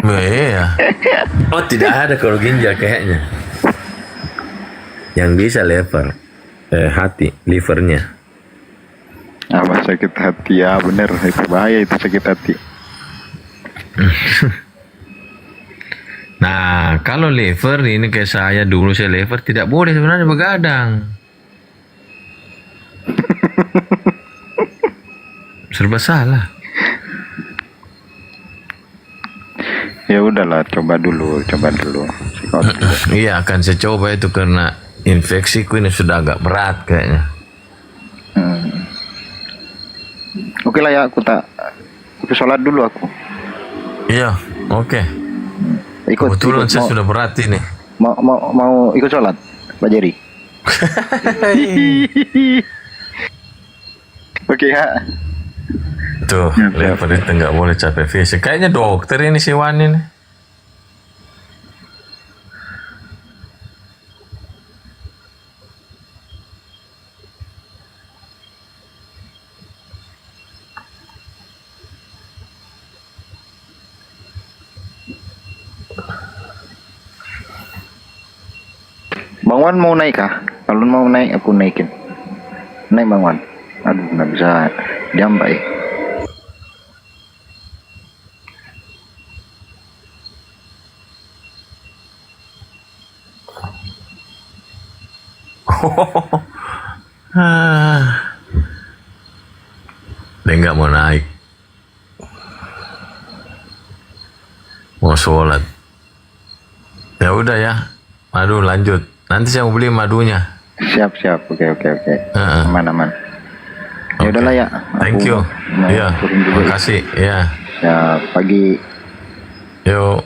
Iya. Oh tidak ada kalau ginjal kayaknya. Yang bisa lever. Hati, livernya. Apa sakit hati ya bener itu bahaya itu sakit hati. Nah, kalau liver ini kayak saya dulu saya liver tidak boleh sebenarnya begadang. Serba salah. Ya udahlah coba dulu. Iya akan saya coba itu karena infeksiku ini sudah agak berat kayaknya. Oke lah ya, aku sholat dulu aku. Iya, oke. Kebetulan saya sudah berat ini. Mau ikut sholat, Pak Jerry. Oke ya. Tuh, lihat Pak nggak boleh capek fisik. Kayaknya dokter ini si Wan ini. Bang Wan mau naik kah? Kalau mau naik aku naikin. Naik Bang Wan. Aduh, nggak bisa diam Pak. Dia nggak mau naik. Mau sholat. Ya udah ya. Madu lanjut. Nanti saya mau beli madunya. Siap. Oke. Aman. Ya udahlah ya. Thank you. Iya. Terima kasih. Iya. Ya pagi. Yuk.